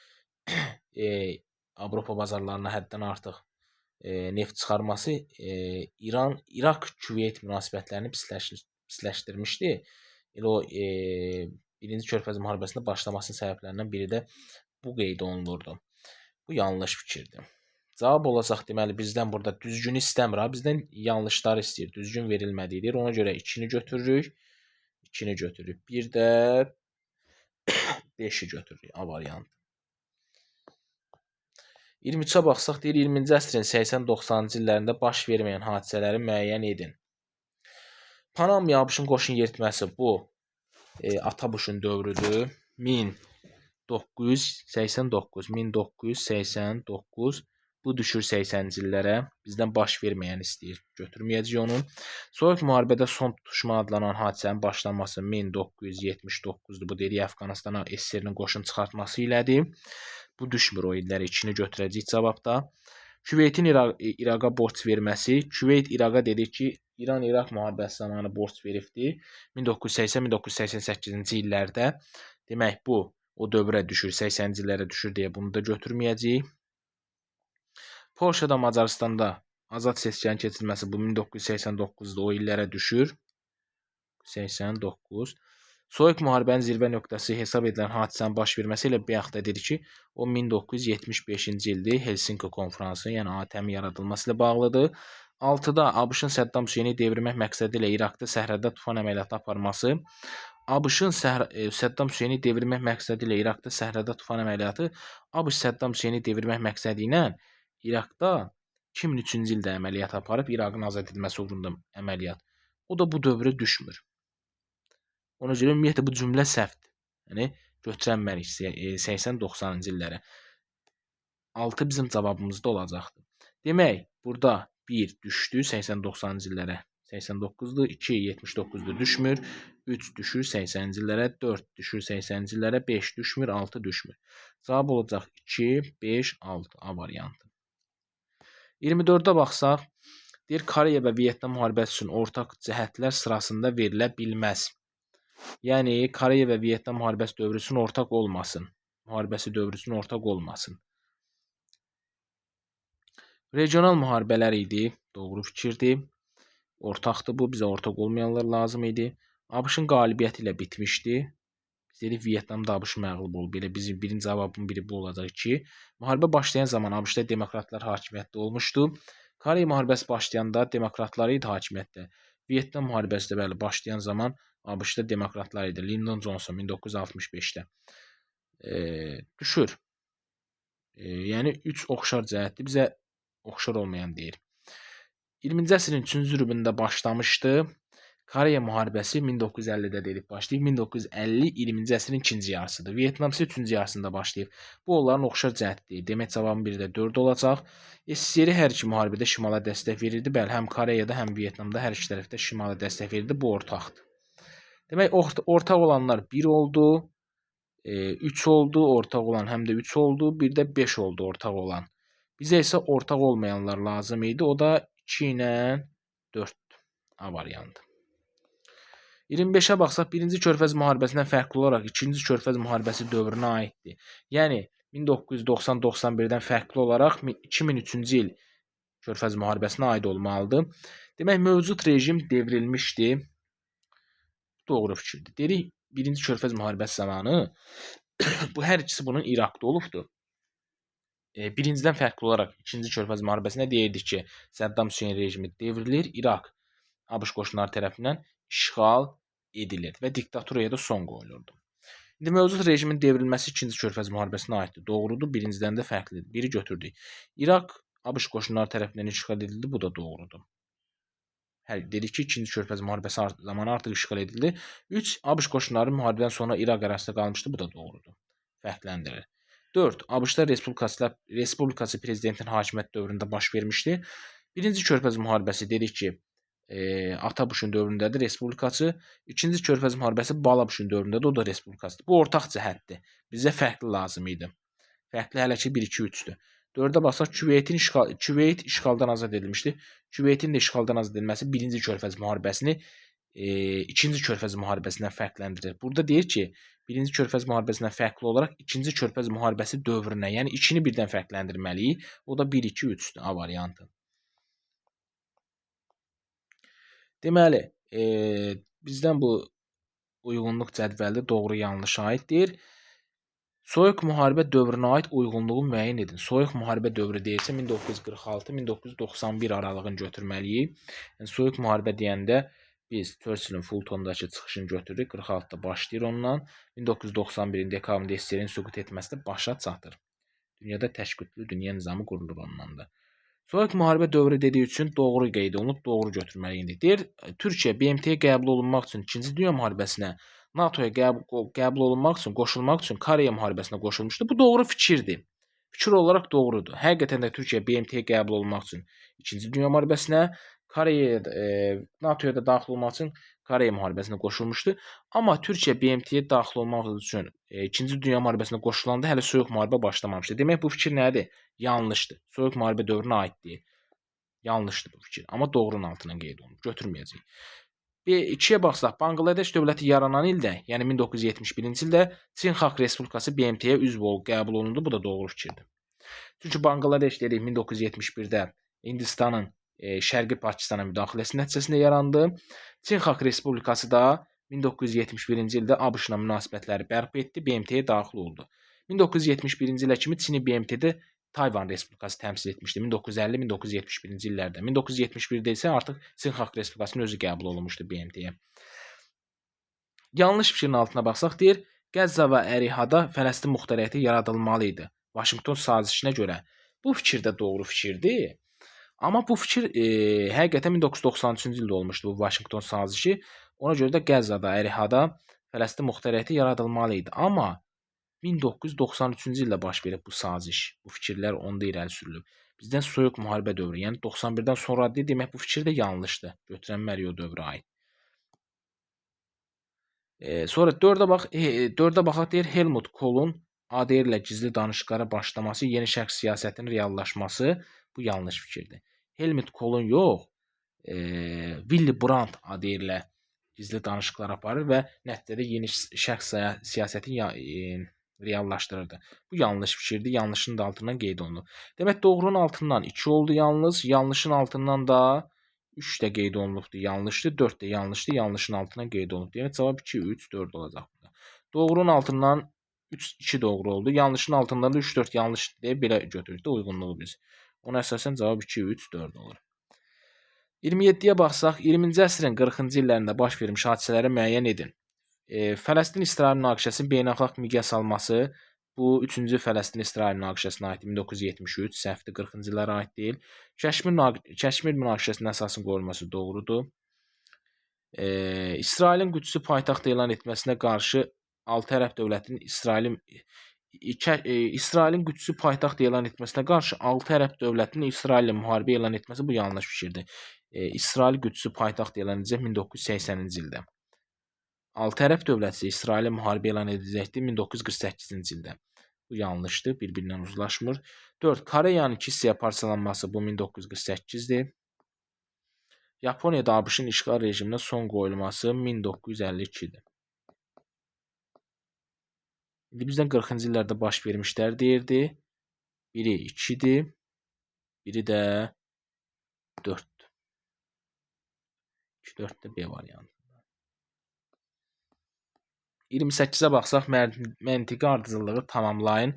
Avropa bazarlarına həddən artıq neft çıxarması İran-İraq Küveyt münasibətlərini pisləşdirmişdi. Elə o birinci Körfəz müharibəsində başlamasının səbəblərindən biri də bu qeyd olunurdu. Bu yanlış fikirdir. Cavab olacaq deməli bizdən burada düzgün istəmir. Bizdən yanlışları istəyir. Düzgün verilmədiyidir. Ona görə 2-ni götürürük. 2-ni götürürük. Bir də 5-i götürürük. A variantı. 23-ə baxsaq deyir 20-ci əsrin 80-90-cı illərində baş verməyən hadisələri müəyyən edin. Panamaya ABŞ-ın qoşun yeritməsi bu Atabuşun dövrüdür. 1989 bu düşür 80-ci illərə. Bizdən baş verməyən istəyir. Götürməyəcək onu. Soyuq müharibədə son tutuşma adlanan hadisənin başlanması 1979-dur. Bu dedik Əfqanistana SSR-nin qoşun çıxartması ilədir. Bu düşmür o illərə. 2-ni götürəcəyik cavabda. Küveytin İraqa borc verməsi. Küveyt İraqa dedi ki, İran-İraq müharibəsi zamanı borc veribdi 1980-1988-ci illərdə. Demək bu o dövrə düşür, 80-ci illərə düşür deyə bunu da götürməyəcəyik. Polşada, Macaristanda azad seçkilərin keçirilməsi bu 1989-da o illərə düşür. 89. Soyuq müharibənin zirvə nöqtəsi hesab edilən hadisənin baş verməsi ilə bayaq da dedi ki, o 1975-ci ildir. Helsinki konfransı, yəni ATƏM yaradılması ilə bağlıdır. 6-da ABŞ-ın Səddam Hüseyni devirmək məqsədi ilə İraqda səhrədə tufan əməliyyatı aparması. ABŞ-ın Səddam Hüseyni devirmək məqsədi ilə İraqda səhrədə tufan əməliyyatı. ABŞ Səddam Hüseyni devirmək məqsədi ilə İraqda 2003-cü ildə əməliyyat aparıb, İraqın azad edilməsi uğrunda əməliyyat. O da bu dövrə düşmür. Ona görə ümumiyyətlə bu cümlə səhvdir. Yəni götürənmərik 80-90-cı illərə. 6 bizim cavabımızda olacaqdır. Demək, burada 1 düşdü 80-90-cı illərə. 89-dur, 2 79-dur, düşmür. 3 düşür 80-ci illərə, 4 düşür 80-ci illərə, 5 düşmür, 6 düşmür. Cavab olacaq 2, 5, 6 A variantı. 24-də baxsaq, deyir Koreya və Vyetnam müharibəsi üçün ortaq cəhətlər sırasında verilə bilməz. Yəni Koreya və Vyetnam müharibəsi dövrü üçün ortaq olmasın. Müharibəsi dövrü üçün ortaq olmasın. Regional müharibələr idi. Doğru fikirdir. Ortaqdır bu. Bizə ortaq olmayanlar lazım idi. ABŞ-ın qalibiyyəti ilə bitmişdi. Biz dedik Vyetnamda ABŞ məğlub olub. Belə bizim birinci cavabın biri bu olacaq ki, müharibə başlayan zaman ABŞ-da demokratlar hakimiyyətdə olmuşdu. Koreya müharibəsi başlayanda demokratlar idi hakimiyyətdə. Vyetnam müharibəsi də bəli başlayan zaman ABŞ-da demokratlar idi. Lyndon Johnson 1965-də. Düşür. Yəni 3 oxşar cəhətdir. Bizə oxşar olmayan deyir. 20-ci əsrin 3-cü rübündə başlamışdı. Koreya müharibəsi 1950-də dedik başlayıb. 1950 20-ci əsrin ikinci yarısıdır. Vyetnam isə 3-cü yarısında başlayıb. Bu onların oxşar cəhətdir. Demək cavabın biri də 4 olacaq. SSR hər iki müharibədə şimala dəstək verirdi. Bəli, həm Koreyada, həm Vyetnamda hər iki tərəfdə şimala dəstək verirdi. Bu ortaqdır. Demək ortaq olanlar 1 oldu, 3 oldu, ortaq olan həm də 3 oldu, bir də 5 oldu ortaq olan. Bizə isə ortaq olmayanlar lazım idi. O da 2 ilə 4 A variantı. 25-ə baxsaq, 1-ci Körfəz müharibəsindən fərqli olaraq 2-ci Körfəz müharibəsi dövrünə aiddir. Yəni 1990-91-dən fərqli olaraq 2003-cü il Körfəz müharibəsinə aid olmalıdır. Demək, mövcud rejim devrilmişdi. Doğru fikirdir. Dedik, 1-ci Körfəz müharibəsi zamanı bu hər ikisi bunun İraqda olubdur. Birincidən fərqli olaraq 2-ci Körfəz müharibəsində deyirdik ki, Səddam Hüseyn rejimi devrilir, İraq ABŞ qoşunları tərəfindən işğal edilir və diktaturaya da son qoyulurdu. İndi mövcud rejimin devrilməsi 2-ci Körfəz müharibəsinə aiddir. Doğrudur, birincidən də fərqlidir. Biri götürdük. İraq ABŞ qoşunları tərəfindən işğal edildi, bu da doğrudur. Dedik ki, 2-ci Körfəz müharibəsi zamanı artıq işğal edildi. 3. ABŞ qoşunları müharibədən sonra İraq ərazisində qalmışdı, bu da doğrudur. Fərqləndirir. 4. ABŞ-da Respublikaçı prezidentin hakimiyyət dövründə baş vermişdi. 1-ci Körfəz müharibəsi dedik ki, Atabuşun dövründədir, Respublikaçı. 2-ci Körfəz müharibəsi Balabuşun dövründədir, o da Respublikaçıdır. Bu ortaq cəhətdir. Bizə fərqli lazım idi. Fərqli hələ ki 1, 2, 3-dür. 4-də baxsaq, Küveyt işğaldan azad edilmişdi. Küveytin də işğaldan azad edilməsi 1-ci Körfəz müharibəsini 2-ci Körfəz müharibəsindən fərqləndirir. Burada deyir ki, 1-ci Körfəz müharibəsindən fərqli olaraq 2-ci Körfəz müharibəsi dövrünə, yəni 2-ni birdən fərqləndirməliyik. O da 1, 2, 3-dür A variantı. Deməli, bizdən bu uyğunluq cədvəli doğru yanlış aiddir. Soyuq müharibə dövrünə aid uyğunluğu müəyyən edin. Soyuq müharibə dövrü deyilsə 1946-1991 aralığını götürməliyik. Yəni, soyuq müharibə deyəndə biz Churchillin Fultondakı çıxışını götürürük. 46-da başlayır ondan. 1991-in dekabrında SSR-in süqut etməsi də başa çatır. Dünyada təşkilatlı dünya nizamı qurulur ondan da. Soyuq müharibə dövrü dediyi üçün doğru qeyd olunub, doğru götürməliyik. Deyir, Türkiyə BMT-yə qəbul olunmaq üçün 2-ci Dünya müharibəsinə, NATO-ya qəbul olunmaq üçün, qoşulmaq üçün Koreya müharibəsinə qoşulmuşdu. Bu doğru fikirdir. Fikir olaraq doğrudur. Həqiqətən də Türkiyə BMT-yə qəbul olunmaq üçün 2-ci Dünya müharibəsinə, Koreyaya, NATOya da daxil olmaq üçün Koreya müharibəsinə qoşulmuşdu. Amma Türkiyə BMT-yə daxil olmaq üçün 2-ci Dünya müharibəsinə qoşulanda hələ soyuq müharibə başlamamışdı. Demək bu fikir nədir? Yanlışdır. Soyuq müharibə dövrünə aid deyil. Yanlışdır bu fikir. Amma doğrunun altına qeyd olunub. Götürməyəcəyik. 2-yə baxsaq, Bangladeş dövləti yaranan ildə, yəni 1971-ci ildə Çin Xalq Respublikası BMT-yə üzv olub qəbul olundu. Bu da doğru fikirdir. Çünki Bangladeş dedik 1971-də Hindistanın Şərqi Pakistana müdaxiləsi nəticəsində yarandı. Çin Xalq Respublikası da 1971-ci ildə ABŞ-la münasibətləri bərpa etdi, BMT-yə daxil oldu. 1971-ci ilə kimi Çini BMT-də Tayvan Respublikası təmsil etmişdi 1950-1971-ci illərdə. 1971-də isə artıq Çin Xalq Respublikasının özü qəbul olunmuşdu BMT-yə. Yanlış fikrin altına baxsaq deyir, Qəzza və Ərihada Fələstin muxtariyyəti yaradılmalı idi. Vaşinqton sazişinə görə. Bu fikir də doğru fikirdir. Amma bu fikir həqiqətən 1993-cü ildə olmuşdu bu Vaşinqton sazişi. Ona görə də Qəzzada, Ərihada Fələstin muxtariyyəti yaradılmalı idi. Amma 1993-cü ildə baş verib bu saziş. Bu fikirlər onda irəli sürülüb. Bizdən soyuq müharibə dövrü, yəni 91-dən sonra demək bu fikir də yanlışdır. Götürənməli o dövrə aid. Sonra 4-ə baxaq deyir Helmut Kohl'un ADR ilə gizli danışıqlara başlaması, yeni şərq siyasətinin reallaşması bu yanlış fikirdir. Helmut Kohl'un yox, Willy Brandt ADR ilə gizli danışıqlar aparır və nəticədə yeni şərq siyasətini reallaşdırırdı. Bu yanlış fikirdir. Yanlışın da altından qeyd olunur. Demək doğrunun altından 2 oldu yalnız, yanlışın altından da 3 də qeyd olunubdur. Yanlışdır, 4 də yanlışdır. Yanlışın altından qeyd olunub. Demək cavab 2, 3, 4 olacaq burada. Doğrunun altından 2 doğru oldu. Yanlışın altından da 3, 4 yanlış deyə belə götürürük də uyğunluğu biz. Ona əsasən cavab 2, 3, 4 olur. 27-yə baxsaq, 20-ci əsrin 40-cı illərində baş vermiş hadisələri müəyyən edin. Fələstin-İsrail münaqişəsinin beynəlxalq miqyas alması bu 3-cü Fələstin-İsrail münaqişəsinə aid 1973, səhvdir 40-cı illərə aid deyil. Kəşmir münaqişəsinin əsasının qoyulması doğrudur. İsrailin Qüdsü paytaxt elan etməsinə qarşı 6 ərəb dövlətinin İsrailin Qüdsü paytaxt elan etməsinə qarşı 6 ərəb dövlətinin İsraillə müharibə elan etməsi bu yanlış fikirdir. İsrail Qüdsü paytaxt elan edəcək 1980-ci ildə. 6 ərəb dövləti İsrailə müharibə elan edəcəkdir 1948-ci ildə. Bu yanlışdır, bir-birindən uzlaşmır. 4. Koreyanın 2 hissəyə parçalanması bu 1948-dir. Yaponiyada ABŞ-ın işğal rejiminə son qoyulması 1952-dir. İndi bizdən 40-cı illərdə baş vermişlər deyirdi. Biri 2-dir, biri də 4-dür. 2-4-də B variantı. 28-ə baxsaq, məntiqi ardıcıllığı tamamlayın.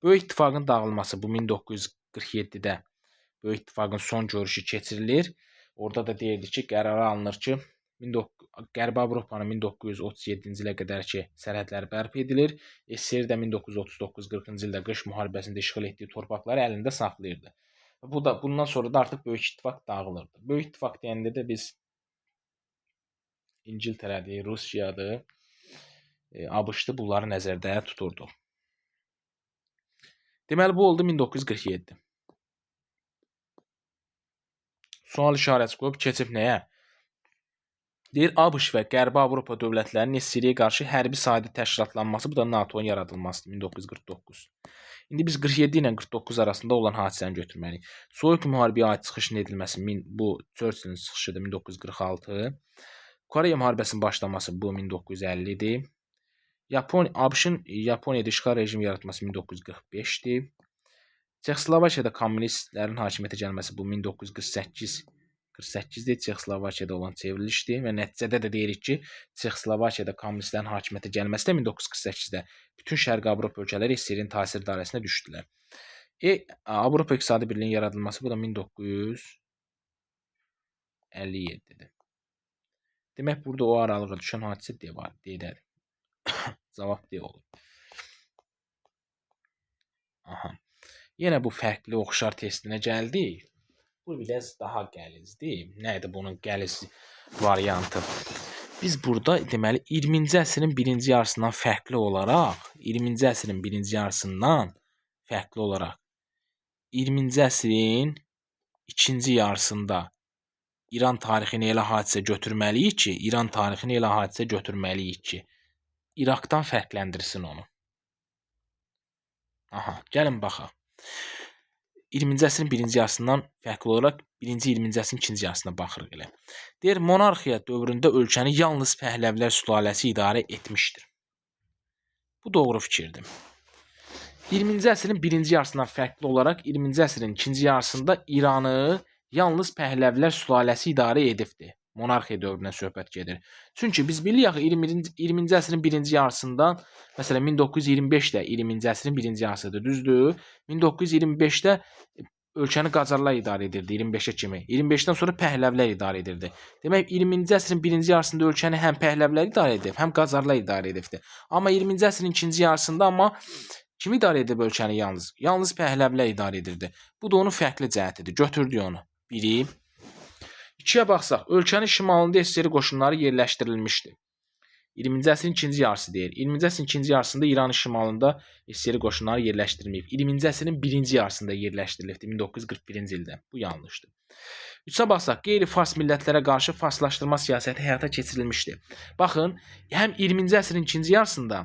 Böyük İttifaqın dağılması bu 1947-də Böyük İttifaqın son görüşü keçirilir. Orada da deyildi ki, qərara alınır ki, Qərbi Avropanın 1937-ci ilə qədər ki, sərhədləri bərpa edilir. SSR də 1939-40-cı ildə qış müharibəsində işğal etdiyi torpaqları əlində saxlayırdı. Bundan sonra da artıq Böyük İttifaq dağılırdı. Böyük İttifaq deyəndə də biz İngiltərədir, Rusiyadır, ABŞ-dır, bunları nəzərdə tuturduq. Deməli, bu oldu 1947. Sual işarəsi qoyub keçib nəyə? Deyir, ABŞ və Qərbi Avropa dövlətlərinin SSR-yə qarşı hərbi sahədə təşkilatlanması, bu da NATO-nun yaradılmasıdır 1949. İndi biz 47 ilə 49 arasında olan hadisəni götürməliyik. Soyuq müharibəyə aid çıxışın edilməsi, bu Churchillin çıxışıdır 1946. Koreya müharibəsinin başlaması bu 1950-dir. ABŞ-ın Yaponiyada işğal rejimi yaratması 1945-dir. Çexoslovakiyada kommunistlərin hakimiyyətə gəlməsi bu 1948-dir. Çexoslovakiyada olan çevrilişdir və nəticədə də deyirik ki, Çexoslovakiyada kommunistlərin hakimiyyətə gəlməsi də 1948-də bütün Şərqi Avropa ölkələri SSR-in təsir dairəsinə düşdülər. Avropa İqtisadi Birliyinin yaradılması bu da 1957-dir. Demək, burada o aralığa düşən hadisə D-dədir. Cavab D olur. Aha. Yenə bu fərqli oxşar testinə gəldik. Bu biraz daha gəlizdir. Nə idi bunun gəliz variantı? Biz burada deməli 20-ci əsrin birinci yarısından fərqli olaraq 20-ci əsrin ikinci yarısında İran tarixini elə hadisə götürməliyik ki, İraqdan fərqləndirsin onu. Aha, gəlin baxaq. 20-ci əsrin birinci yarısından fərqli olaraq 20-ci əsrin ikinci yarısına baxırıq elə. Deyir, monarxiya dövründə ölkəni yalnız Pəhləvilər sülaləsi idarə etmişdir. Bu doğru fikirdir. 20-ci əsrin birinci yarısından fərqli olaraq 20-ci əsrin ikinci yarısında İranı yalnız Pəhləvilər sülaləsi idarə edibdir. Monarxiya dövründən söhbət gedir. Çünki biz bilirik 20-ci əsrin birinci yarısından, məsələn 1925-də 20-ci əsrin birinci yarısıdır, düzdür? 1925-də ölkəni Qacarlar idarə edirdi 25-ə kimi. 25-dən sonra Pəhləvilər idarə edirdi. Demək 20-ci əsrin birinci yarısında ölkəni həm Pəhləvilər idarə edib, həm Qacarlar idarə edibdi. Amma 20-ci əsrin ikinci yarısında kim idarə edib ölkəni yalnız? Yalnız Pəhləvilər idarə edirdi. Bu da onun fərqli cəhətidir. Götürdük onu. Biri. İkiyə baxsaq, ölkənin şimalında SSR qoşunları yerləşdirilmişdi. 20-ci əsrin ikinci yarısı deyir. 20-ci əsrin ikinci yarısında İranın şimalında SSR qoşunları yerləşdirilməyib. 20-ci əsrin birinci yarısında yerləşdirilibdi 1941-ci ildə. Bu yanlışdır. Üçə baxsaq, qeyri-fars millətlərə qarşı farslaşdırma siyasəti həyata keçirilmişdi. Baxın, həm 20-ci əsrin ikinci yarısında,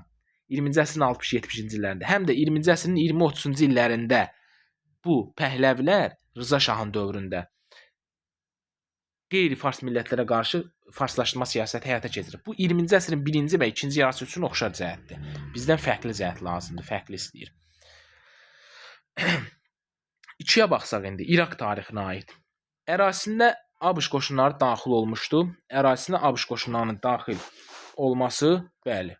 20-ci əsrin 60-70-ci illərində, həm də 20-ci əsrin 20-30-cu illərində bu Pəhləvilər Rıza Şahın dövründə qeyri-fars millətlərə qarşı farslaşdırma siyasəti həyata keçirir. Bu 20-ci əsrin birinci və ikinci yarısı üçün oxşar cəhətdir. Bizdən fərqli cəhət lazımdır, fərqli istəyir. İkiyə baxsaq indi İraq tarixinə aid. Ərazisində ABŞ qoşunları daxil olmuşdu. Ərazisində ABŞ qoşunlarının daxil olması, bəli,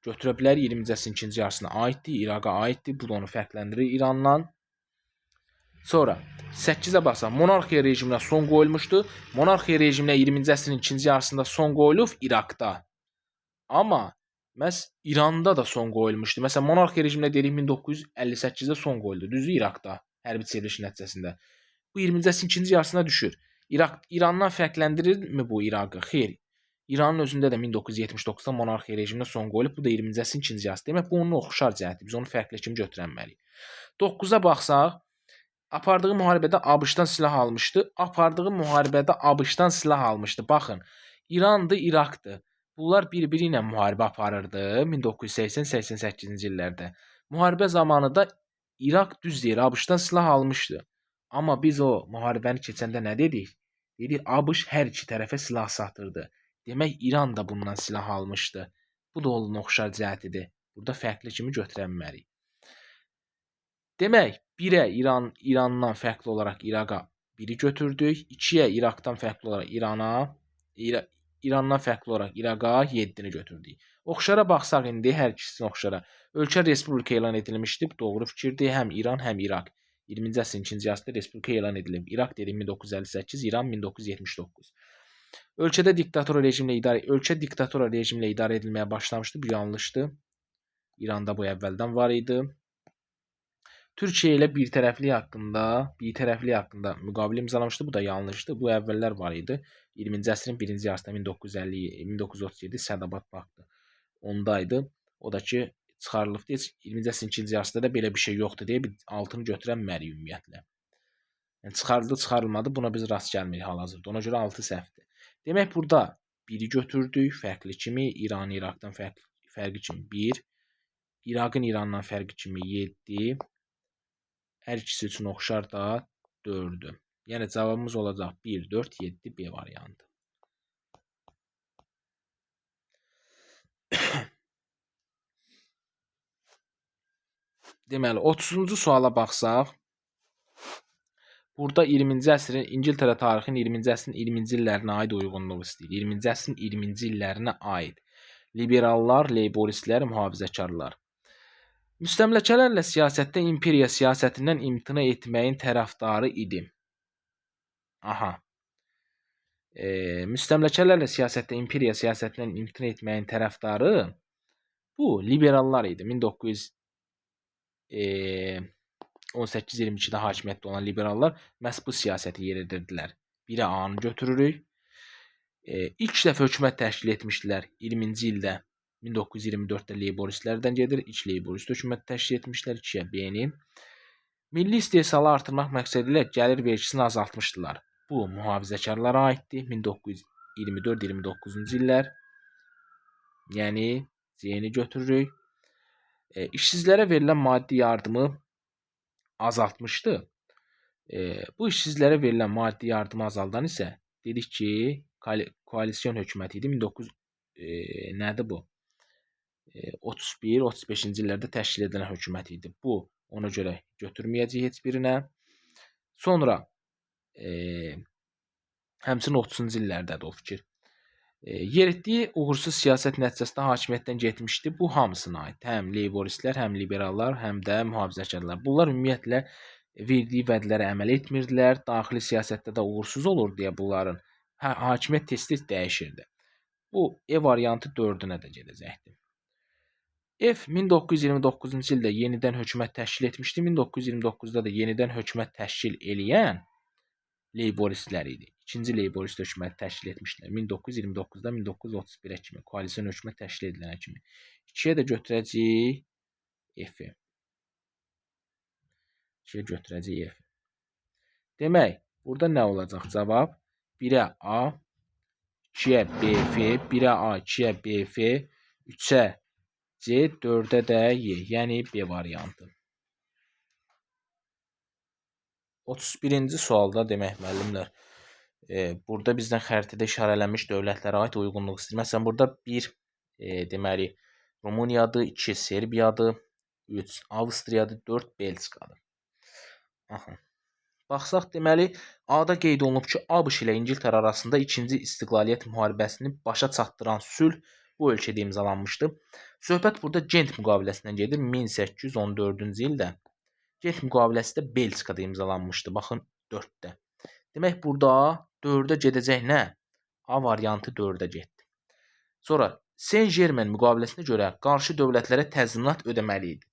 götürə bilər 20-ci əsrin ikinci yarısına aiddir, İraqa aiddir. Bu da onu fərqləndirir İrandan. Sonra 8-ə baxsaq, monarxiya rejiminə son qoyulmuşdu. Monarxiya rejiminə 20-ci əsrin ikinci yarısında son qoyulub İraqda. Amma məhz İranda da son qoyulmuşdu. Məsələn, monarxiya rejiminə dedik 1958-də son qoyuldu. Düzdür, İraqda hərbi çevriliş nəticəsində. Bu 20-ci əsrin ikinci yarısına düşür. İrandan fərqləndirirmi bu İraqı? Xeyr. İranın özündə də 1979-da monarxiya rejiminə son qoyulub. Bu da 20-ci əsrin ikinci yarısı. Demək, bu onun oxşar cəhətdir. Biz onu fərqli kimi götürənməliyik. 9-a baxsaq, apardığı müharibədə ABŞ-dan silah almışdı. Baxın, İrandır, İraqdır. Bunlar bir-biri ilə müharibə aparırdı 1980-88-ci illərdə. Müharibə zamanı da İraq düz deyir, ABŞ-dan silah almışdı. Amma biz o müharibəni keçəndə nə dedik? Dedik, ABŞ hər iki tərəfə silah satırdı. Demək, İran da bundan silah almışdı. Bu da onun oxşar cəhətidir. Burada fərqli kimi götürənməliyik. Demək, 1-ə İrandan fərqli olaraq İraqa 1-i götürdük. 2-yə İraqdan fərqli olaraq İrandan fərqli olaraq İraqa 7-ni götürdük. Oxşara baxsaq indi hər ikisinin oxşara. Ölkə respublika elan edilmişdi. Bu doğru fikirdir. Həm İran, həm İraq. 20-ci əsrin ikinci yarısında respublika elan edilib. İraq dedik 1958, İran 1979. Ölkə diktator rejimlə idarə edilməyə başlamışdı. Bu yanlışdır. İranda bu əvvəldən var idi. Türkiyə ilə birtərəflik haqqında müqavilə imzalamışdı. Bu da yanlışdır. Bu əvvəllər var idi. 20-ci əsrin birinci yarısında 1937 Sədabad paktı ondaydı. O da ki, çıxarılıbdı. 20-ci əsrin ikinci yarısında da belə bir şey yoxdur deyə bir altını götürənməliyik ümumiyyətlə. Yəni, çıxarıldı, çıxarılmadı. Buna biz rast gəlmirik hal-hazırda. Ona görə 6 səhvdir. Demək, burada 1-i götürdük fərqli kimi. İranın İraqdan fərqi kimi 1. İraqın İrandan fərqi kimi 7. Hər ikisi üçün oxşar da 4-dür. Yəni, cavabımız olacaq 1, 4, 7, B variantı. Deməli, 30-cu suala baxsaq, burada 20-ci əsrin, İngiltərə tarixinin 20-ci əsrin 20-ci illərinə aid uyğunluq istəyir. 20-ci əsrin 20-ci illərinə aid. Liberallar, leyboristlər, mühafizəkarlar. Müstəmləkələrlə siyasətdə imperiya siyasətindən imtina etməyin tərəfdarı idi. Aha. Müstəmləkələrlə siyasətdə imperiya siyasətindən imtina etməyin tərəfdarı bu liberallar idi. 1918-22-də hakimiyyətdə olan liberallar məhz bu siyasəti yeridirdilər. 1-ə A-nı götürürük. İlk dəfə hökumət təşkil etmişdilər 20-ci ildə. 1924-də leyboristlərdən gedir. İlk leyborist hökumət təşkil etmişlər. 2-yə B-ni. Milli istehsalı artırmaq məqsədilə gəlir vergisini azaltmışdılar. Bu mühafizəkarlara aiddir. 1924-29-cu illər. Yəni C-ni götürürük. İşsizlərə verilən maddi yardımı azaltmışdı. Bu işsizlərə verilən maddi yardımı azaldan isə dedik ki, koalisyon hökuməti idi. 19 nədir bu? 31-35-ci illərdə təşkil edilən hökumət idi. Bu ona görə götürməyəcək heç birinə. Sonra həmçinin 30-cu illərdədir o fikir. Yeritdiyi uğursuz siyasət nəticəsində hakimiyyətdən getmişdi. Bu hamısına aid. Həm leyboristlər, həm liberallar, həm də mühafizəkarlar. Bunlar ümumiyyətlə verdiyi vədlərə əməl etmirdilər. Daxili siyasətdə də uğursuz olur deyə bunların hakimiyyət tez-tez dəyişirdi. Bu E variantı 4-ünə də gedəcəkdir. F 1929-cu ildə yenidən hökumət təşkil etmişdi. 1929-da da yenidən hökumət təşkil eləyən leyboristlər idi. İkinci leyborist hökuməti təşkil etmişdilər. 1929-da 1931-ə kimi koalisyon hökumət təşkil edilənə kimi. 2-yə də götürəcəyik F-i. 2-yə götürəcəyik F. Demək, burada nə olacaq cavab? 1-ə A, 2-yə BF, 1-ə A, 2-yə BF, 3-ə C, 4-ə də Y, yəni B variantı. 31-ci sualda demək müəllimlər, burada bizdən xəritədə işarələnmiş dövlətlərə aid uyğunluq istəyir. Məsələn, burada 1 deməli Rumıniyadır, 2 Serbiyadır, 3 Avstriyadır, 4 Belçikadır. Baxsaq, deməli, A-da qeyd olunub ki, ABŞ ilə İngiltərə arasında 2-ci İstiqlaliyyət müharibəsini başa çatdıran sülh bu ölkədə imzalanmışdı. Söhbət burada Gent müqaviləsindən gedir. 1814-cü ildə Gent müqaviləsi də Belçikada imzalanmışdı. Baxın 4-də. Demək, burada 4-ə gedəcək nə? A variantı 4-ə getdi. Sonra Saint-Germain müqaviləsinə görə qarşı dövlətlərə təzminat ödəməli idi.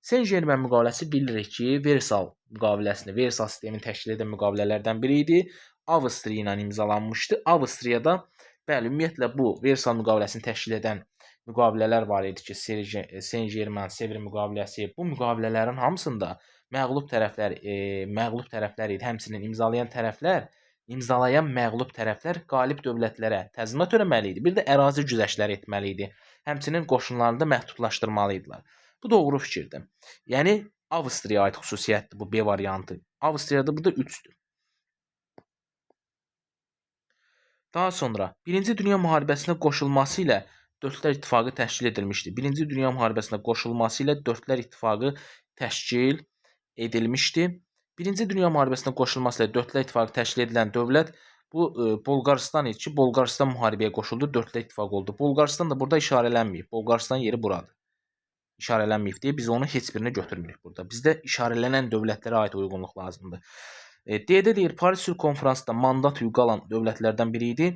Saint-Germain müqaviləsi bilirik ki, Versal sistemini təşkil edən müqavilələrdən biri idi. Avstriya ilə imzalanmışdı. Avstriyada, bəli, ümumiyyətlə bu Versal müqaviləsini təşkil edən müqavilələr var idi ki, Saint-Germain, Sevr müqaviləsi. Bu müqavilələrin hamısında məğlub tərəflər idi. Həmçinin imzalayan məğlub tərəflər qalib dövlətlərə təzminat ödəməli idi. Bir də ərazi güzəştləri etməli idi. Həmçinin qoşunlarını da məhdudlaşdırmalı idilər. Bu doğru fikirdir. Yəni Avstriyaya aid xüsusiyyətdir bu B variantı. Avstriyada burada 3-dür. Daha sonra 1-ci Dünya müharibəsinə qoşulması ilə Dördlər İttifaqı təşkil edilmişdi. 1-ci Dünya müharibəsinə qoşulması ilə Dördlər İttifaqı təşkil edilmişdi. 1-ci Dünya müharibəsinə qoşulması ilə Dördlər İttifaqı təşkil edilən dövlət bu Bolqarıstan idi ki, Bolqarıstan müharibəyə qoşuldu, Dördlər İttifaqı oldu. Bolqarıstan da burada işarələnməyib. Bolqarıstan yeri buradır. İşarələnməyib deyə biz onu heç birini götürmürük burada. Bizdə işarələnən dövlətlərə aid uyğunluq lazımdır. D-də deyir, Paris Sülh Konfransında mandat hüququ alan dövlətlərdən biri idi.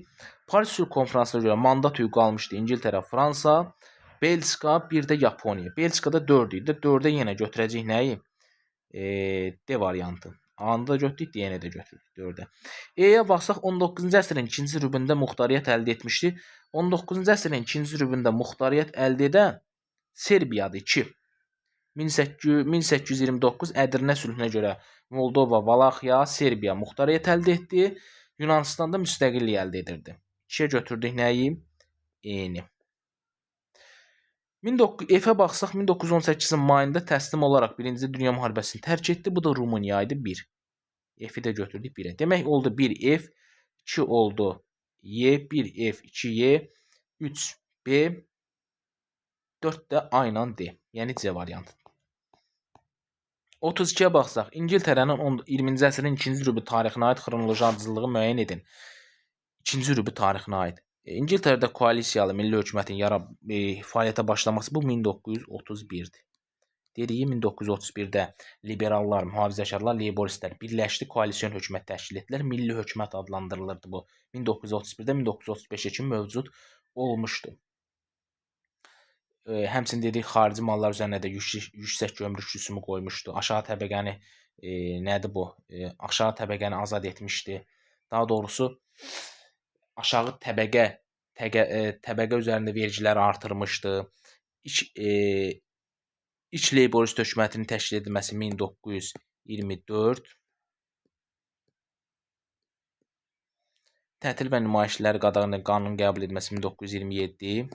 Paris Sülh Konfransına görə mandat hüququ almışdı İngiltərə, Fransa, Belçika, bir də Yaponiya. Belçikada 4 idi. 4-ə yenə götürəcəyik nəyi? D variantı. A-nı da götürdük, D-ni də götürdük 4-ə. E-yə baxsaq, 19-cu əsrin 2-ci rübündə muxtariyyət əldə etmişdi. 19-cu əsrin 2-ci rübündə muxtariyyət əldə edən Serbiyadır 2. 1829 Ədirnə sülhünə görə Moldova, Valaxiya, Serbiya muxtariyyət əldə etdi. Yunanıstan da müstəqillik əldə edirdi. 2-yə götürdük nəyi? E-ni. F-ə baxsaq, 1918-in mayında təslim olaraq 1-ci Dünya müharibəsini tərk etdi. Bu da Rumıniya idi 1. F-i də götürdük 1-ə. Demək oldu 1F, 2 oldu Y, 1F, 2Y, 3B, 4 də A ilə D. Yəni C variantı. 32-yə baxsaq, İngiltərənin 20-ci əsrin 2-ci rübü tarixinə aid xronoloji ardıcıllığı müəyyən edin. 2-ci rübü tarixinə aid. İngiltərədə koalisiyalı milli hökumətin fəaliyyətə başlaması bu 1931-dir. Dedik, 1931-də liberallar, mühafizəkarlar, leyboristlər birləşdi, koalisyon hökumət təşkil etdilər. Milli hökumət adlandırılırdı bu. 1931-də 1935-ə kimi mövcud olmuşdu. Həmçinin dedik, xarici mallar üzərinə də yüksək gömrük rüsumu qoymuşdu. Aşağı təbəqəni nədir bu? Aşağı təbəqəni azad etmişdi. Daha doğrusu aşağı təbəqə üzərində vergilər artırmışdı. İlk leyborist hökumətinin təşkil edilməsi 1924. Tətil və nümayişləri qadağan edən qanunun qəbul edilməsi 1927.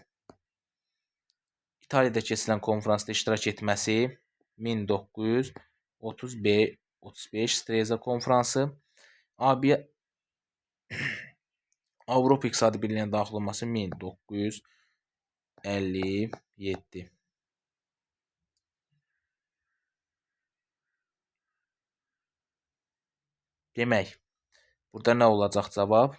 İtaliyada keçirilən konfransda iştirak etməsi 1935 Streza konfransı. Avropa İqtisadi Birliyinə daxil olması 1957. Demək, burada nə olacaq cavab?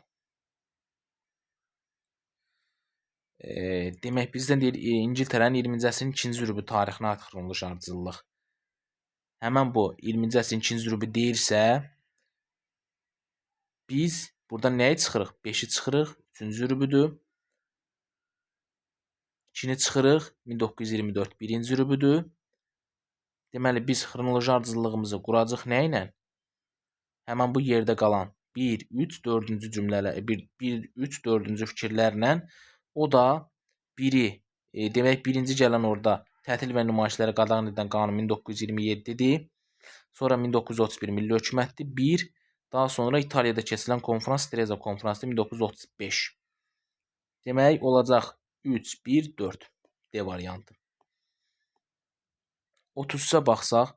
Demək, bizdən deyir İngiltərənin 20-ci əsrin 2-ci rübü tarixinə aid xronoloji ardıcıllıq. Həmən bu 20-ci əsrin 2-ci rübü deyirsə, biz burada nəyi çıxırıq? 5-i çıxırıq, 3-cü rübüdür. 2-ni çıxırıq, 1924 1-ci rübüdür. Deməli, biz xronoloji ardıcıllığımızı quracaq nə ilə? Həmən bu yerdə qalan 1, 3, 4-cü cümlələr, 1, 3, 4-cü fikirlərlə, o da biri, demək, birinci gələn orada tətil və nümayişləri qadağan edən qanun 1927-dir. Sonra 1931 Milli Hökumətdir. 1, daha sonra İtaliyada keçirilən konfrans Streza konfransı 1935. Demək, olacaq 3, 1, 4 D variantı. 33-ə baxsaq,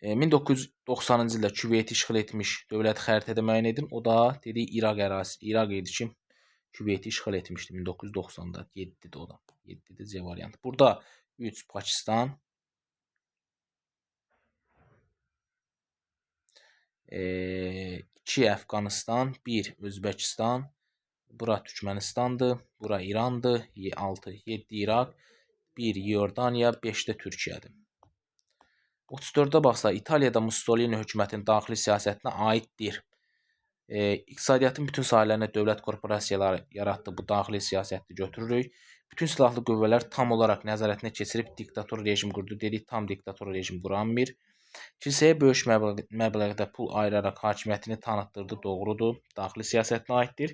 1990-cı ildə Küveyti işğal etmiş dövləti xəritədə müəyyən edin. O da dedik İraq ərazisi. İraq idi ki, Küveyti işğal etmişdi 1990-da. 7-dir o da. 7-dir C variantı. Burada 3 Pakistan, 2 Əfqanistan, 1 Özbəkistan, bura Türkmenistandır, bura İrandır, 6, 7 İraq, 1 İordaniya, 5 də Türkiyədir. 34-də baxsa, İtaliyada Mussolini hökumətinin daxili siyasətinə aiddir. İqtisadiyyatın bütün sahələrinə dövlət korporasiyaları yaratdı. Bu daxili siyasətdə götürürük. Bütün silahlı qüvvələr tam olaraq nəzarətinə keçirib diktator rejim qurdu. Dedik, tam diktator rejim quranmır. Kilsəyə böyük məbləğdə pul ayıraraq hakimiyyətini tanıtdırdı. Doğrudur. Daxili siyasətinə aiddir.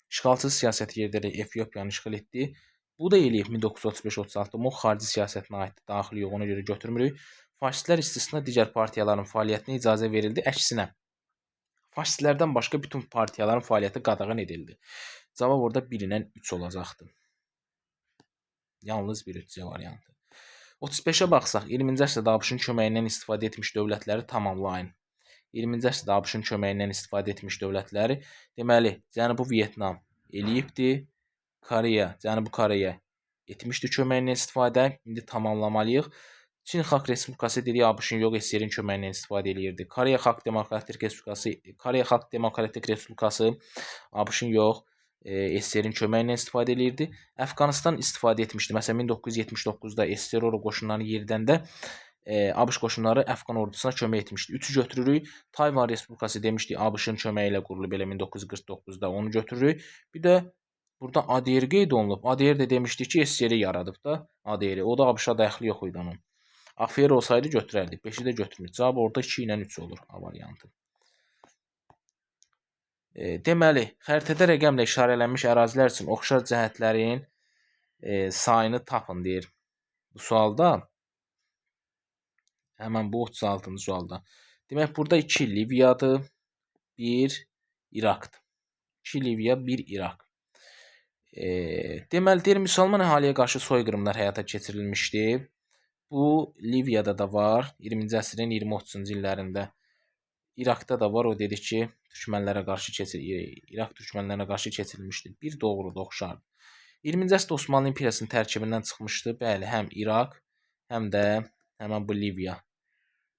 İşğalçı siyasəti yerdələ Efiopiyanı işğal etdi. Bu da eləyib 1935-36. Bu xarici siyasətinə aiddir. Daxili yox, ona görə götürmürük. Faşistlər istisna digər partiyaların fəaliyyətinə icazə verildi. Əksinə, faşistlərdən başqa bütün partiyaların fəaliyyəti qadağan edildi. Cavab orada 1 ilə 3 olacaqdır. Yalnız 1-3 variantı. 35-ə baxsaq, 20-ci əsrdə ABŞ-ın köməyindən istifadə etmiş dövlətləri tamamlayın. 20-ci əsrdə ABŞ-ın köməyindən istifadə etmiş dövlətləri, deməli, Cənubi Vyetnam eləyibdir, Cənubi Koreya etmişdir köməyindən istifadə, indi tamamlamalıyıq. Çin Xalq Respublikası dedik, ABŞ-ın yox, SSR-in köməyindən istifadə eləyirdi. Koreya Xalq Demokratik Respublikası ABŞ-ın yox, SSR-in köməyindən istifadə eləyirdi. Əfqanistan istifadə etmişdi. Məsələn, 1979-da SSR qoşunlarını yeridəndə ABŞ qoşunları Əfqan ordusuna kömək etmişdi. 3-ü götürürük. Tayvan Respublikası demişdik, ANC-ın köməyi ilə qurulub elə 1949-da, onu götürürük. Bir də burada ADR qeyd olunub. ADR də demişdik ki, SSR-i yaradıb da ADR. O da ABŞ-a dəxli yox idi onun. AFR olsaydı götürərdik. 5-i də götürmür. Cavab orada 2 ilə 3 olur A variantı. Deməli, xəritədə rəqəmlə işarələnmiş ərazilər üçün oxşar cəhətlərin sayını tapın deyir. Bu sualda, həmən bu 36-cı sualda. Demək, burada 2 Liviyadır, 1 İraqdır. 2 Liviya, 1 İraq. Deməli, deyir, müsəlman əhaliyə qarşı soyqırımlar həyata keçirilmişdi. Bu, Liviyada da var, 20-ci əsrin 20-30-cu illərində. İraqda da var, o dedik ki, İraq türkmənlərinə qarşı keçirilmişdir. Bir doğrudur, oxşardır. 20-ci əsrdə Osmanlı İmperiyasının tərkibindən çıxmışdı. Bəli, həm İraq, həm də həmən bu Liviya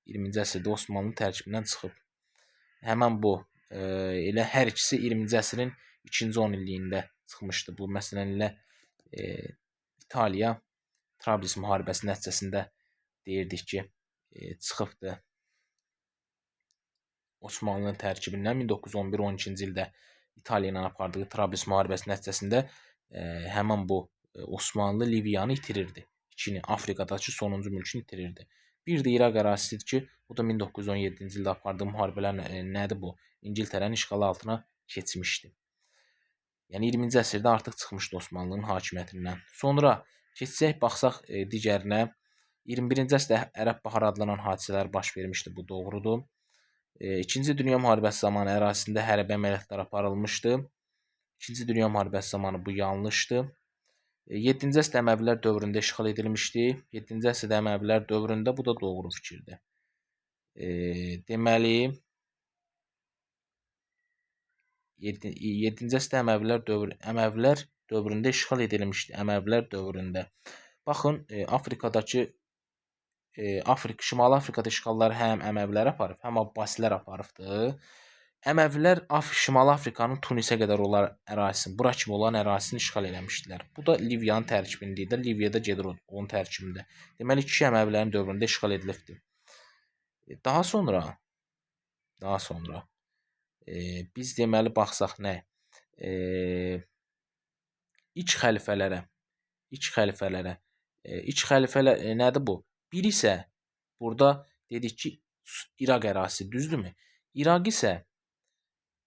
20-ci əsrdə Osmanlı tərkibindən çıxıb. Həmən bu, elə hər ikisi 20-ci əsrin 2-ci 10 illiyində çıxmışdı. Bu, məsələn, elə İtaliya Trablis müharibəsi nəticəsində deyirdik ki, çıxıbdır. Osmanlının tərkibindən 1911-12-ci ildə İtaliya ilə apardığı Trablis müharibəsi nəticəsində həmən bu Osmanlı Liviyanı itirirdi. Afrikadakı sonuncu mülkünü itirirdi. Bir də İraq ərazisidir ki, bu da 1917-ci ildə apardığı müharibələr nədir bu? İngiltərənin işğalı altına keçmişdi. Yəni 20-ci əsrdə artıq çıxmışdı Osmanlının hakimiyyətindən. Sonra keçsək, baxsaq digərinə. 21-ci əsrdə Ərəb Baharı adlanan hadisələr baş vermişdi, bu doğrudur. İkinci Dünya müharibəsi zamanı ərazisində hərbi əməliyyatlar aparılmışdı. İkinci Dünya müharibəsi zamanı bu yanlışdır. 7-ci əsrdə Əməvilər dövründə işğal edilmişdi. 7-ci əsrdə Əməvilər dövründə bu da doğru fikirdir. Deməli 7-ci əsrdə Əməvilər dövründə işğal edilmişdi. Əməvilər dövründə. Baxın, Şimali Afrikada işğalları həm Əməvilər aparıb, həm Abbasilər aparıbdı. Əməvilər Şimali Afrikanın Tunisə qədər olan ərazisini, bura kimi olan ərazisini işğal eləmişdilər. Bu da Liviyanın tərkibində idi. Liviyada gedir onun tərkibində. Deməli, kişi Əməvilərin dövründə işğal edilibdir. Daha sonra biz deməli baxsaq nə? İç xəlifələr nədir bu? Bir isə burada dedik ki, İraq ərazisi, düzdürmü? İraq isə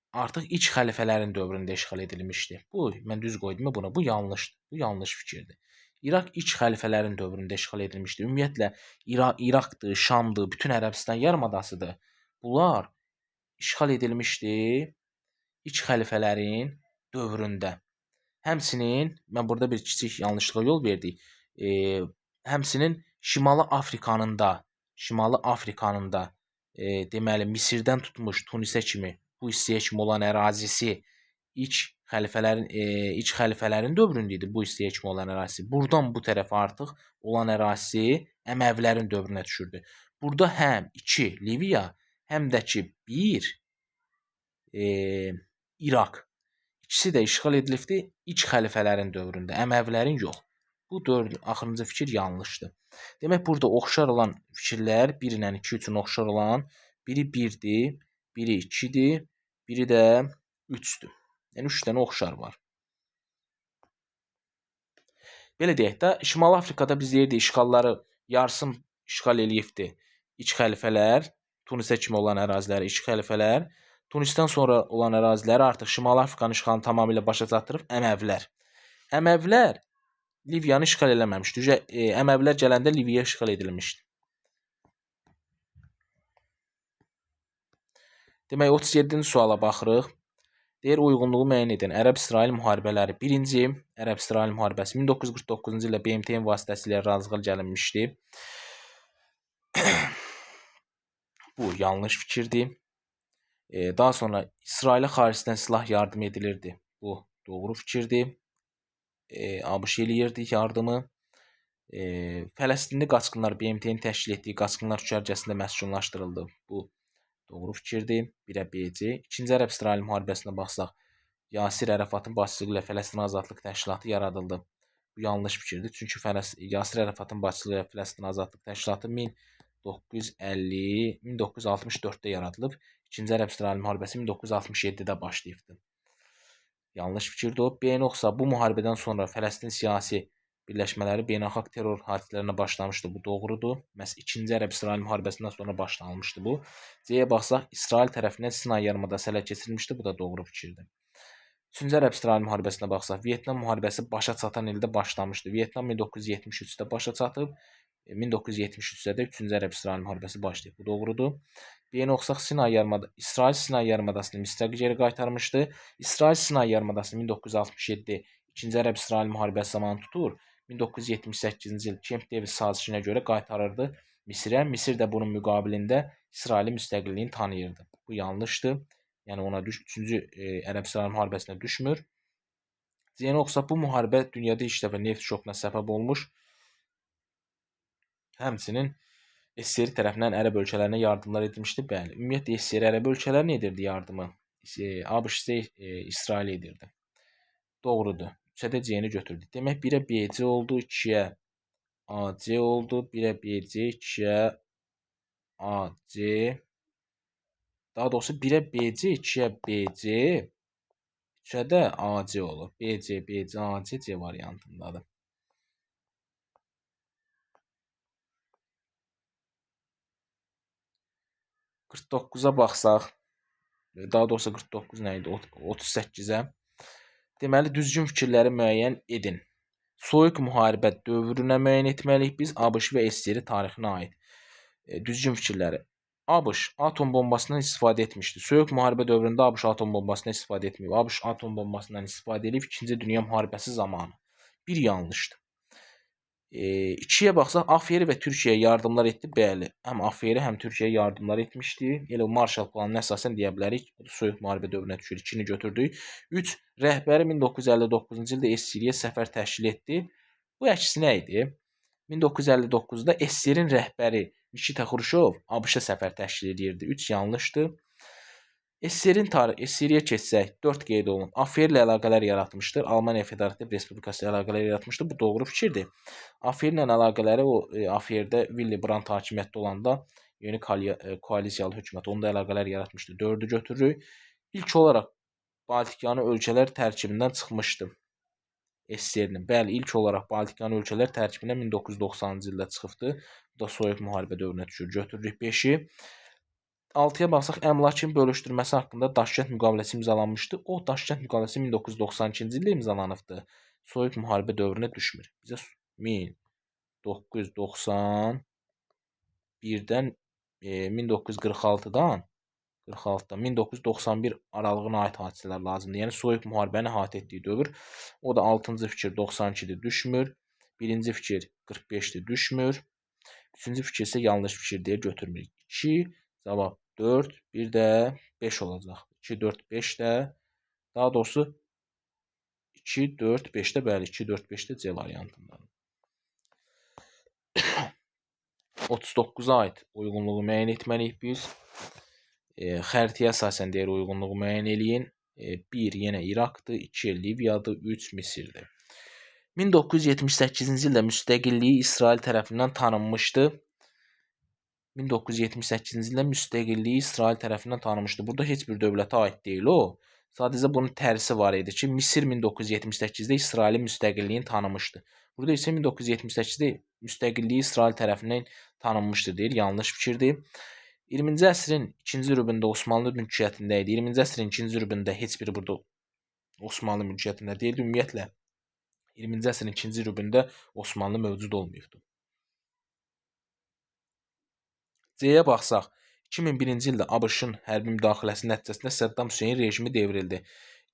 artıq iç xəlifələrin dövründə işğal edilmişdi. Bu, mən düz qoydum buna. Bu yanlışdır. Bu yanlış fikirdir. İraq iç xəlifələrin dövründə işğal edilmişdi. Ümumiyyətlə, İraqdır, Şamdır, bütün Ərəbistan yarımadasıdır. Bunlar işğal edilmişdi iç xəlifələrin dövründə. Həmçinin, mən burada bir kiçik yanlışlığa yol verdik. Həmçinin Şimali Afrikanın da deməli Misirdən tutmuş Tunisə kimi bu hissəyə kimi olan ərazisi iç xəlifələrin dövründə idi bu hissəyə kimi olan ərazisi. Buradan bu tərəfə artıq olan ərazisi Əməvilərin dövrünə düşürdü. Burada həm 2 Liviya, həm də ki 1 İraq. İkisi də işğal edilibdi iç xəlifələrin dövründə, Əməvilərin yox. Bu axırıncı fikir yanlışdır. Demək, burada oxşar olan fikirlər 1 ilə 2 üçün oxşar olan biri 1-dir, biri 2-dir, biri də 3-dür. Yəni 3 dənə oxşar var. Belə deyək də, Şimali Afrikada biz deyirdik işğalları yarısını işğal eləyibdi. İç xəlifələr, Tunisə kimi olan əraziləri iç xəlifələr, Tunisdən sonra olan əraziləri artıq Şimali Afrikanın işğalını tamamilə başa çatdırıb Əməvilər. Əməvilər Liviyanı işğal eləməmişdi. Əməvilər gələndə Liviya işğal edilmişdi. Demək, 37-ci suala baxırıq. Deyir, uyğunluğu müəyyən edən Ərəb-İsrail müharibələri. Birinci Ərəb-İsrail müharibəsi 1949-cu ildə BMT-nin vasitəsilə razılığa gəlinmişdi. Bu yanlış fikirdir. Daha sonra İsrailə xaricdən silah yardım edilirdi. Bu doğru fikirdir. ABŞ eləyirdi yardımı. Fələstinli qaçqınlar BMT-nin təşkil etdiyi qaçqınlar düşərgəsində məskunlaşdırıldı. Bu doğru fikirdir. 1-ə B-C. İkinci Ərəb-İsrail müharibəsinə baxsaq, Yasir Ərəfatın başçılığı ilə Fələstin Azadlıq Təşkilatı yaradıldı. Bu yanlış fikirdir. Çünki Yasir Ərəfatın başçılığı ilə Fələstin Azadlıq Təşkilatı 1964-də yaradılıb. İkinci Ərəb-İsrail müharibəsi 1967-də başlayıbdı. Yanlış fikirdir o. B-noxsa bu müharibədən sonra Fələstin siyasi birləşmələri beynəlxalq terror hadisələrinə başlamışdı. Bu doğrudur. Məhz 2-ci Ərəb-İsrail müharibəsindən sonra başlanmışdı bu. C-yə baxsaq, İsrail tərəfindən Sinay yarımadası ələ keçirilmişdi. Bu da doğru fikirdir. 3-cü Ərəb-İsrail müharibəsinə baxsaq, Vyetnam müharibəsi başa çatan ildə başlamışdı. Vyetnam 1973-də başa çatıb. 1973-də də 3-cü Ərəb-İsrail müharibəsi başlayıb. Bu doğrudur. B-yə oxsaq, İsrail Sinay yarımadasını Misrə geri qaytarmışdı. İsrail Sinay yarımadasını 1967 2-ci Ərəb-İsrail müharibəsi zamanı tutur. 1978-ci il Camp Davis sazişinə görə qaytarırdı Misrə. Misir də bunun müqabilində İsrailin müstəqilliyini tanıyırdı. Bu yanlışdır. Yəni ona 3-cü Ərəb-İsrail müharibəsinə düşmür. C-yə oxsaq, bu müharibə dünyada ilk dəfə neft şokuna səbəb olmuş. Həmçinin SSR tərəfindən ərəb ölkələrinə yardımlar edilmişdi. Bəli, ümumiyyətlə SSR ərəb ölkələrinə edirdi yardımı. ABŞ isə İsrail edirdi. Doğrudur. 3-ə C-ni götürdük. Demək, 1-ə BC oldu, 2-yə AC oldu, 1-ə BC, 2-yə AC. Daha doğrusu 1-ə BC, 2-yə BC, 3-ə də AC olur. BC, BC, AC, C variantındadır. -49-a baxsaq, daha doğrusu 49 nə idi? 38-ə. Deməli, düzgün fikirləri müəyyən edin. Soyuq müharibə dövrünə müəyyən etməliyik biz, ABŞ və SSR tarixinə aid düzgün fikirləri. ABŞ atom bombasından istifadə etmişdi. Soyuq müharibə dövründə ABŞ atom bombasından istifadə etməyib. ABŞ atom bombasından istifadə edib 2-ci Dünya müharibəsi zamanı. Bir yanlışdır. 2-yə baxsaq, AFER və Türkiyəyə yardımlar etdi. Bəli, həm AFER həm Türkiyəyə yardımlar etmişdi. Elə Marshall planına əsasən deyə bilərik. Soyuq müharibə dövrünə düşür. 2-ni götürdük. 3. Rəhbəri 1959-cu ildə SSRİ-yə səfər təşkil etdi. Bu əksinə idi. 1959-da SSRİ-nin rəhbəri Nikita Xruşov ABŞ-a səfər təşkil edirdi. 3 yanlışdır. SSRİ-yə keçsək, 4 qeyd olunub. AFER ilə əlaqələr yaratmışdır. Almaniya Federativ Respublikası ilə əlaqələr yaratmışdır. Bu doğru fikirdir. AFER ilə əlaqələri AFER-də Willy Brandt hakimiyyətdə olanda yeni koalisiyalı hökumət onda əlaqələr yaratmışdı. 4-ü götürürük. İlk olaraq Baltikyanı ölkələr tərkibindən çıxmışdı. SSRİ-nin. Bəli, ilk olaraq Baltikyanı ölkələr tərkibindən 1990-cı ildə çıxıbdı. Bu da soyuq müharibə dövrünə düşür. Götürürük 5-i. 6-ya baxsaq, əmlakın bölüşdürülməsi haqqında Daşkənd müqaviləsi imzalanmışdı. O Daşkənd müqaviləsi 1992-ci ildə imzalanıbdı. Soyuq müharibə dövrünə düşmür. Bizə 1991-dən 1946-dan 1991 aralığına aid hadisələr lazımdır. Yəni soyuq müharibəni əhatə etdiyi dövr. O da 6-cı fikir 92-dir, düşmür. 1-ci fikir 45-dir, düşmür. 3-cü fikir isə yanlış fikir deyə götürmürük. 2, cavab 4, bir də 5 olacaq. 2, 4, 5 də, daha doğrusu 2, 4, 5 də, bəli, 2, 4, 5 də C variantındadır. 39-a aid uyğunluğu müəyyən etməliyik biz. Xəritəyə əsasən deyir uyğunluğu müəyyən eləyin. 1 yenə İraqdır, 2 Liviyadır, 3 Misirdir. 1978-ci ildə müstəqilliyi İsrail tərəfindən tanınmışdı. 1978-ci ildə müstəqilliyi İsrail tərəfindən tanınmışdı. Burada heç bir dövlətə aid deyil o. Sadəcə bunun tərsi var idi ki, Misir 1978-də İsrailin müstəqilliyini tanımışdı. Burada isə 1978-də müstəqilliyi İsrail tərəfindən tanınmışdı deyir. Yanlış fikirdir. 20-ci əsrin 2-ci rübündə Osmanlı mülkiyyətində idi. 20-ci əsrin 2-ci rübündə heç biri burada Osmanlı mülkiyyətində deyildi. Ümumiyyətlə 20-ci əsrin 2-ci rübündə Osmanlı mövcud olmayıbdı. C-yə baxsaq, 2001-ci ildə ABŞ-ın hərbi müdaxiləsi nəticəsində Səddam Hüseyn rejimi devrildi.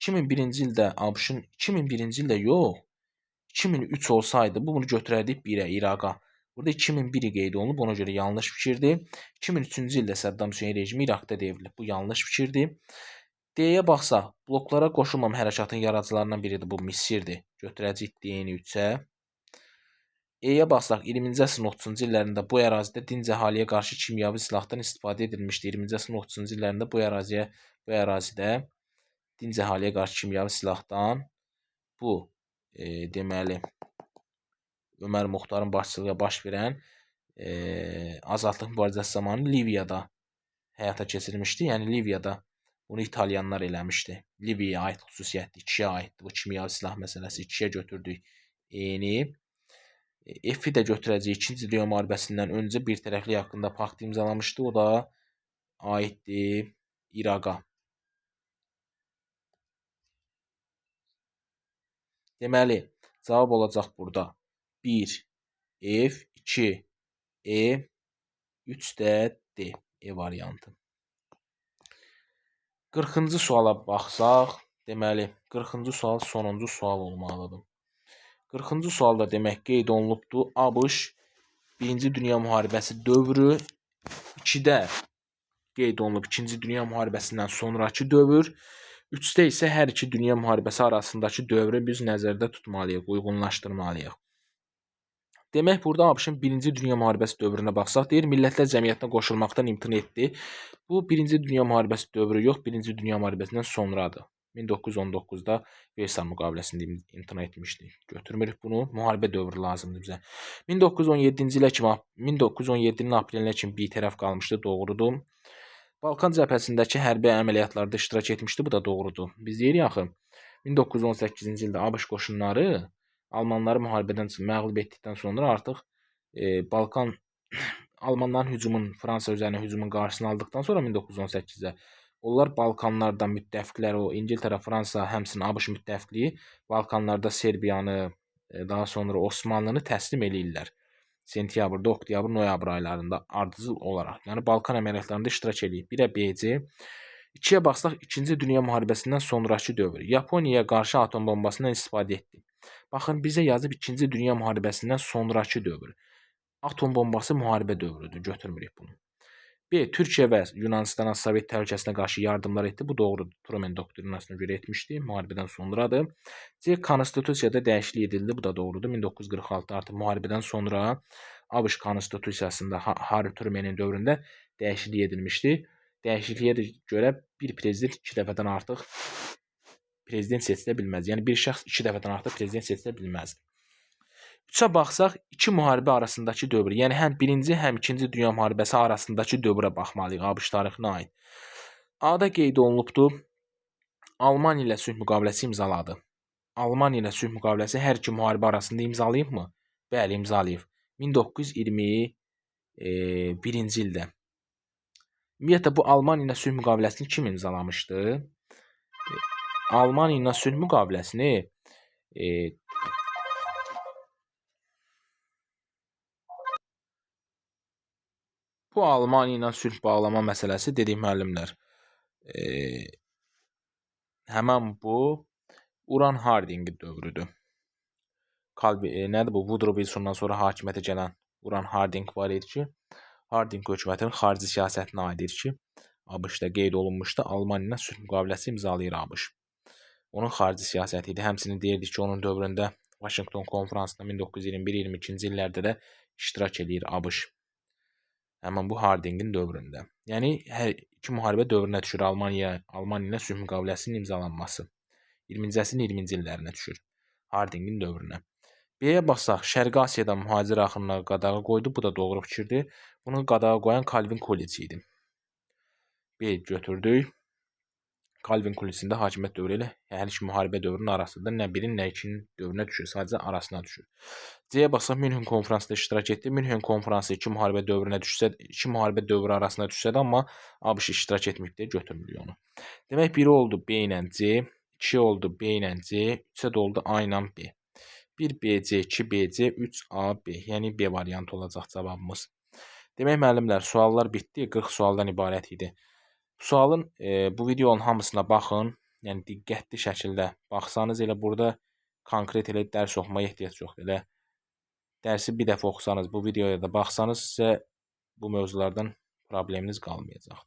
2001-ci ildə ABŞ-ın 2001-ci ildə yox, 2003 olsaydı bunu götürərdik 1-ə İraqa. Burada 2001 qeyd olunub, ona görə yanlış fikirdir. 2003-cü ildə Səddam Hüseyn rejimi İraqda devrilib. Bu yanlış fikirdir. D-yə baxsaq, bloklara qoşulmam hərəkatın yaradıcılarından biridir. Bu Misirdir. Götürəcəyik D-ni 3-ə. E-yə baxsaq, 20-ci əsrin 30-cu illərində bu ərazidə dinc əhaliyə qarşı kimyəvi silahdan istifadə edilmişdi. 20-ci əsrin 30-cu illərində bu ərazidə dinc əhaliyə qarşı kimyəvi silahdan deməli Ömər Muxtarın başçılığı ilə baş verən azadlıq mübarizəsi zamanı Liviyada həyata keçirilmişdi. Yəni Liviyada bunu İtalyanlar eləmişdi. Liviyaya aid xüsusiyyətdir, 2-yə aiddir. Bu kimyəvi silah məsələsi 2-yə götürdük E-ni. F-i də götürəcəyik. 2-ci Dünya müharibəsindən öncə bir tərəflik haqqında pakt imzalamışdı. O da aiddir İraqa. Deməli, cavab olacaq burada 1 F, 2 E, 3 də D. E variantı. 40-cı suala baxsaq, deməli 40-cı sual sonuncu sual olmalıdır. 40-cı sualda demək qeyd olunubdur. ABŞ 1-ci Dünya müharibəsi dövrü, 2-də qeyd olunub 2-ci Dünya müharibəsindən sonrakı dövr, 3-də isə hər iki dünya müharibəsi arasındakı dövrü biz nəzərdə tutmalıyıq, uyğunlaşdırmalıyıq. Demək, burada ABŞ-ın 1-ci Dünya müharibəsi dövrünə baxsaq, deyir, millətlər cəmiyyətinə qoşulmaqdan imtina etdi. Bu, 1-ci Dünya müharibəsi dövrü yox, 1-ci Dünya müharibəsindən sonradır. 1919-da Versal müqaviləsində imtina etmişdi. Götürmürük bunu, müharibə dövrü lazımdır bizə. 1917-nin aprelinə kimi bir tərəf qalmışdı, doğrudur. Balkan cəbhəsindəki hərbi əməliyyatlarda iştirak etmişdi, bu da doğrudur. Biz deyirik axı, 1918-ci ildə ABŞ qoşunları Almanları müharibədən məğlub etdikdən sonra artıq Balkan Almanların Fransa üzərinə hücumun qarşısını aldıqdan sonra 1918-də onlar Balkanlarda müttəfiqlər, o İngiltərə, Fransa, həmçinin ABŞ müttəfiqliyi Balkanlarda Serbiyanı, daha sonra Osmanlını təslim eləyirlər. sentyabrda, oktyabr, noyabr aylarında ardıcıl olaraq, yəni Balkan əməliyyatlarında iştirak edib. 1-ə BC. 2-yə baxsaq, 2-ci Dünya müharibəsindən sonrakı dövr. Yaponiyaya qarşı atom bombasından istifadə etdi. Baxın, bizə yazıb 2-ci Dünya müharibəsindən sonrakı dövr. Atom bombası müharibə dövrüdür, götürmürük bunu. B. Türkiyə və Yunanistana Sovet təhlükəsinə qarşı yardımlar etdi. Bu doğrudur. Truman doktrinasına görə etmişdi. Müharibədən sonradır. C. Konstitusiyada dəyişiklik edildi. Bu da doğrudur. 1946 artıq müharibədən sonra ABŞ konstitusiyasında Harry Truman'in dövründə dəyişiklik edilmişdi. Dəyişikliyə də görə bir prezident 2 dəfədən artıq prezident seçilə bilməz. Yəni bir şəxs 2 dəfədən artıq prezident seçilə bilməzdi. 3-ə baxsaq, iki müharibə arasındakı dövr, yəni həm 1-ci, həm 2-ci Dünya müharibəsi arasındakı dövrə baxmalıyıq ABŞ tarixinə aid. A-da qeyd olunubdur, Almaniya ilə sülh müqaviləsi imzaladı. Almaniya ilə sülh müqaviləsi hər iki müharibə arasında imzalayıbmı? Bəli, imzalayıb. 1921-ci ildə. Ümumiyyətlə, bu Almaniya ilə sülh müqaviləsini kim imzalamışdı? Almaniya ilə sülh müqaviləsini bu Almaniya ilə sülh bağlama məsələsi dedik müəllimlər. Həmən bu Uran Hardingi dövrüdür. Nədir bu? Woodrow Wilsondan sonra hakimiyyətə gələn Uran Harding var idi ki, Harding hökumətinin xarici siyasətinə aid idi ki, ABŞ-da qeyd olunmuşdu, Almaniya ilə sülh müqaviləsi imzalayır ABŞ. Onun xarici siyasəti idi. Həmçinin deyirdik ki, onun dövründə Washington konfransında 1921-22-ci illərdə də iştirak edir ABŞ. Həmən bu Hardingin dövründə. Yəni, hər iki müharibə dövrünə düşür Almaniya ilə sülh müqaviləsinin imzalanması. 20-ci əsrin 20-ci illərinə düşür Hardingin dövrünə. B-yə baxsaq, Şərqi Asiyada mühacir axınına qadağa qoydu. Bu da doğru fikirdir. Bunu qadağa qoyan Calvin Coolidge idi. B götürdük. Calvin Coolidge'in də hakimiyyət dövrü ilə hər iki müharibə dövrünün arasında nə birin, nə ikinin dövrünə düşür. Sadəcə arasına düşür. C-yə baxsaq, Münhen konfransında iştirak etdi. Münhen konfransı iki müharibə dövrü arasında düşsə də, amma ABŞ iştirak etməyib deyə götürmürük onu. Demək, biri oldu B ilə C, 2 oldu B ilə C, 3-ə də oldu A ilə B. 1BC, 2BC, 3AB. Yəni B variantı olacaq cavabımız. Demək, müəllimlər, suallar bitdi. 40 sualdan ibarət idi. Sualın, bu videonun hamısına baxın. Yəni diqqətli şəkildə baxsanız, elə burada konkret elə dərs oxumaya ehtiyac yoxdur. Elə dərsi bir dəfə oxusanız, bu videoya da baxsanız, sizə bu mövzulardan probleminiz qalmayacaq.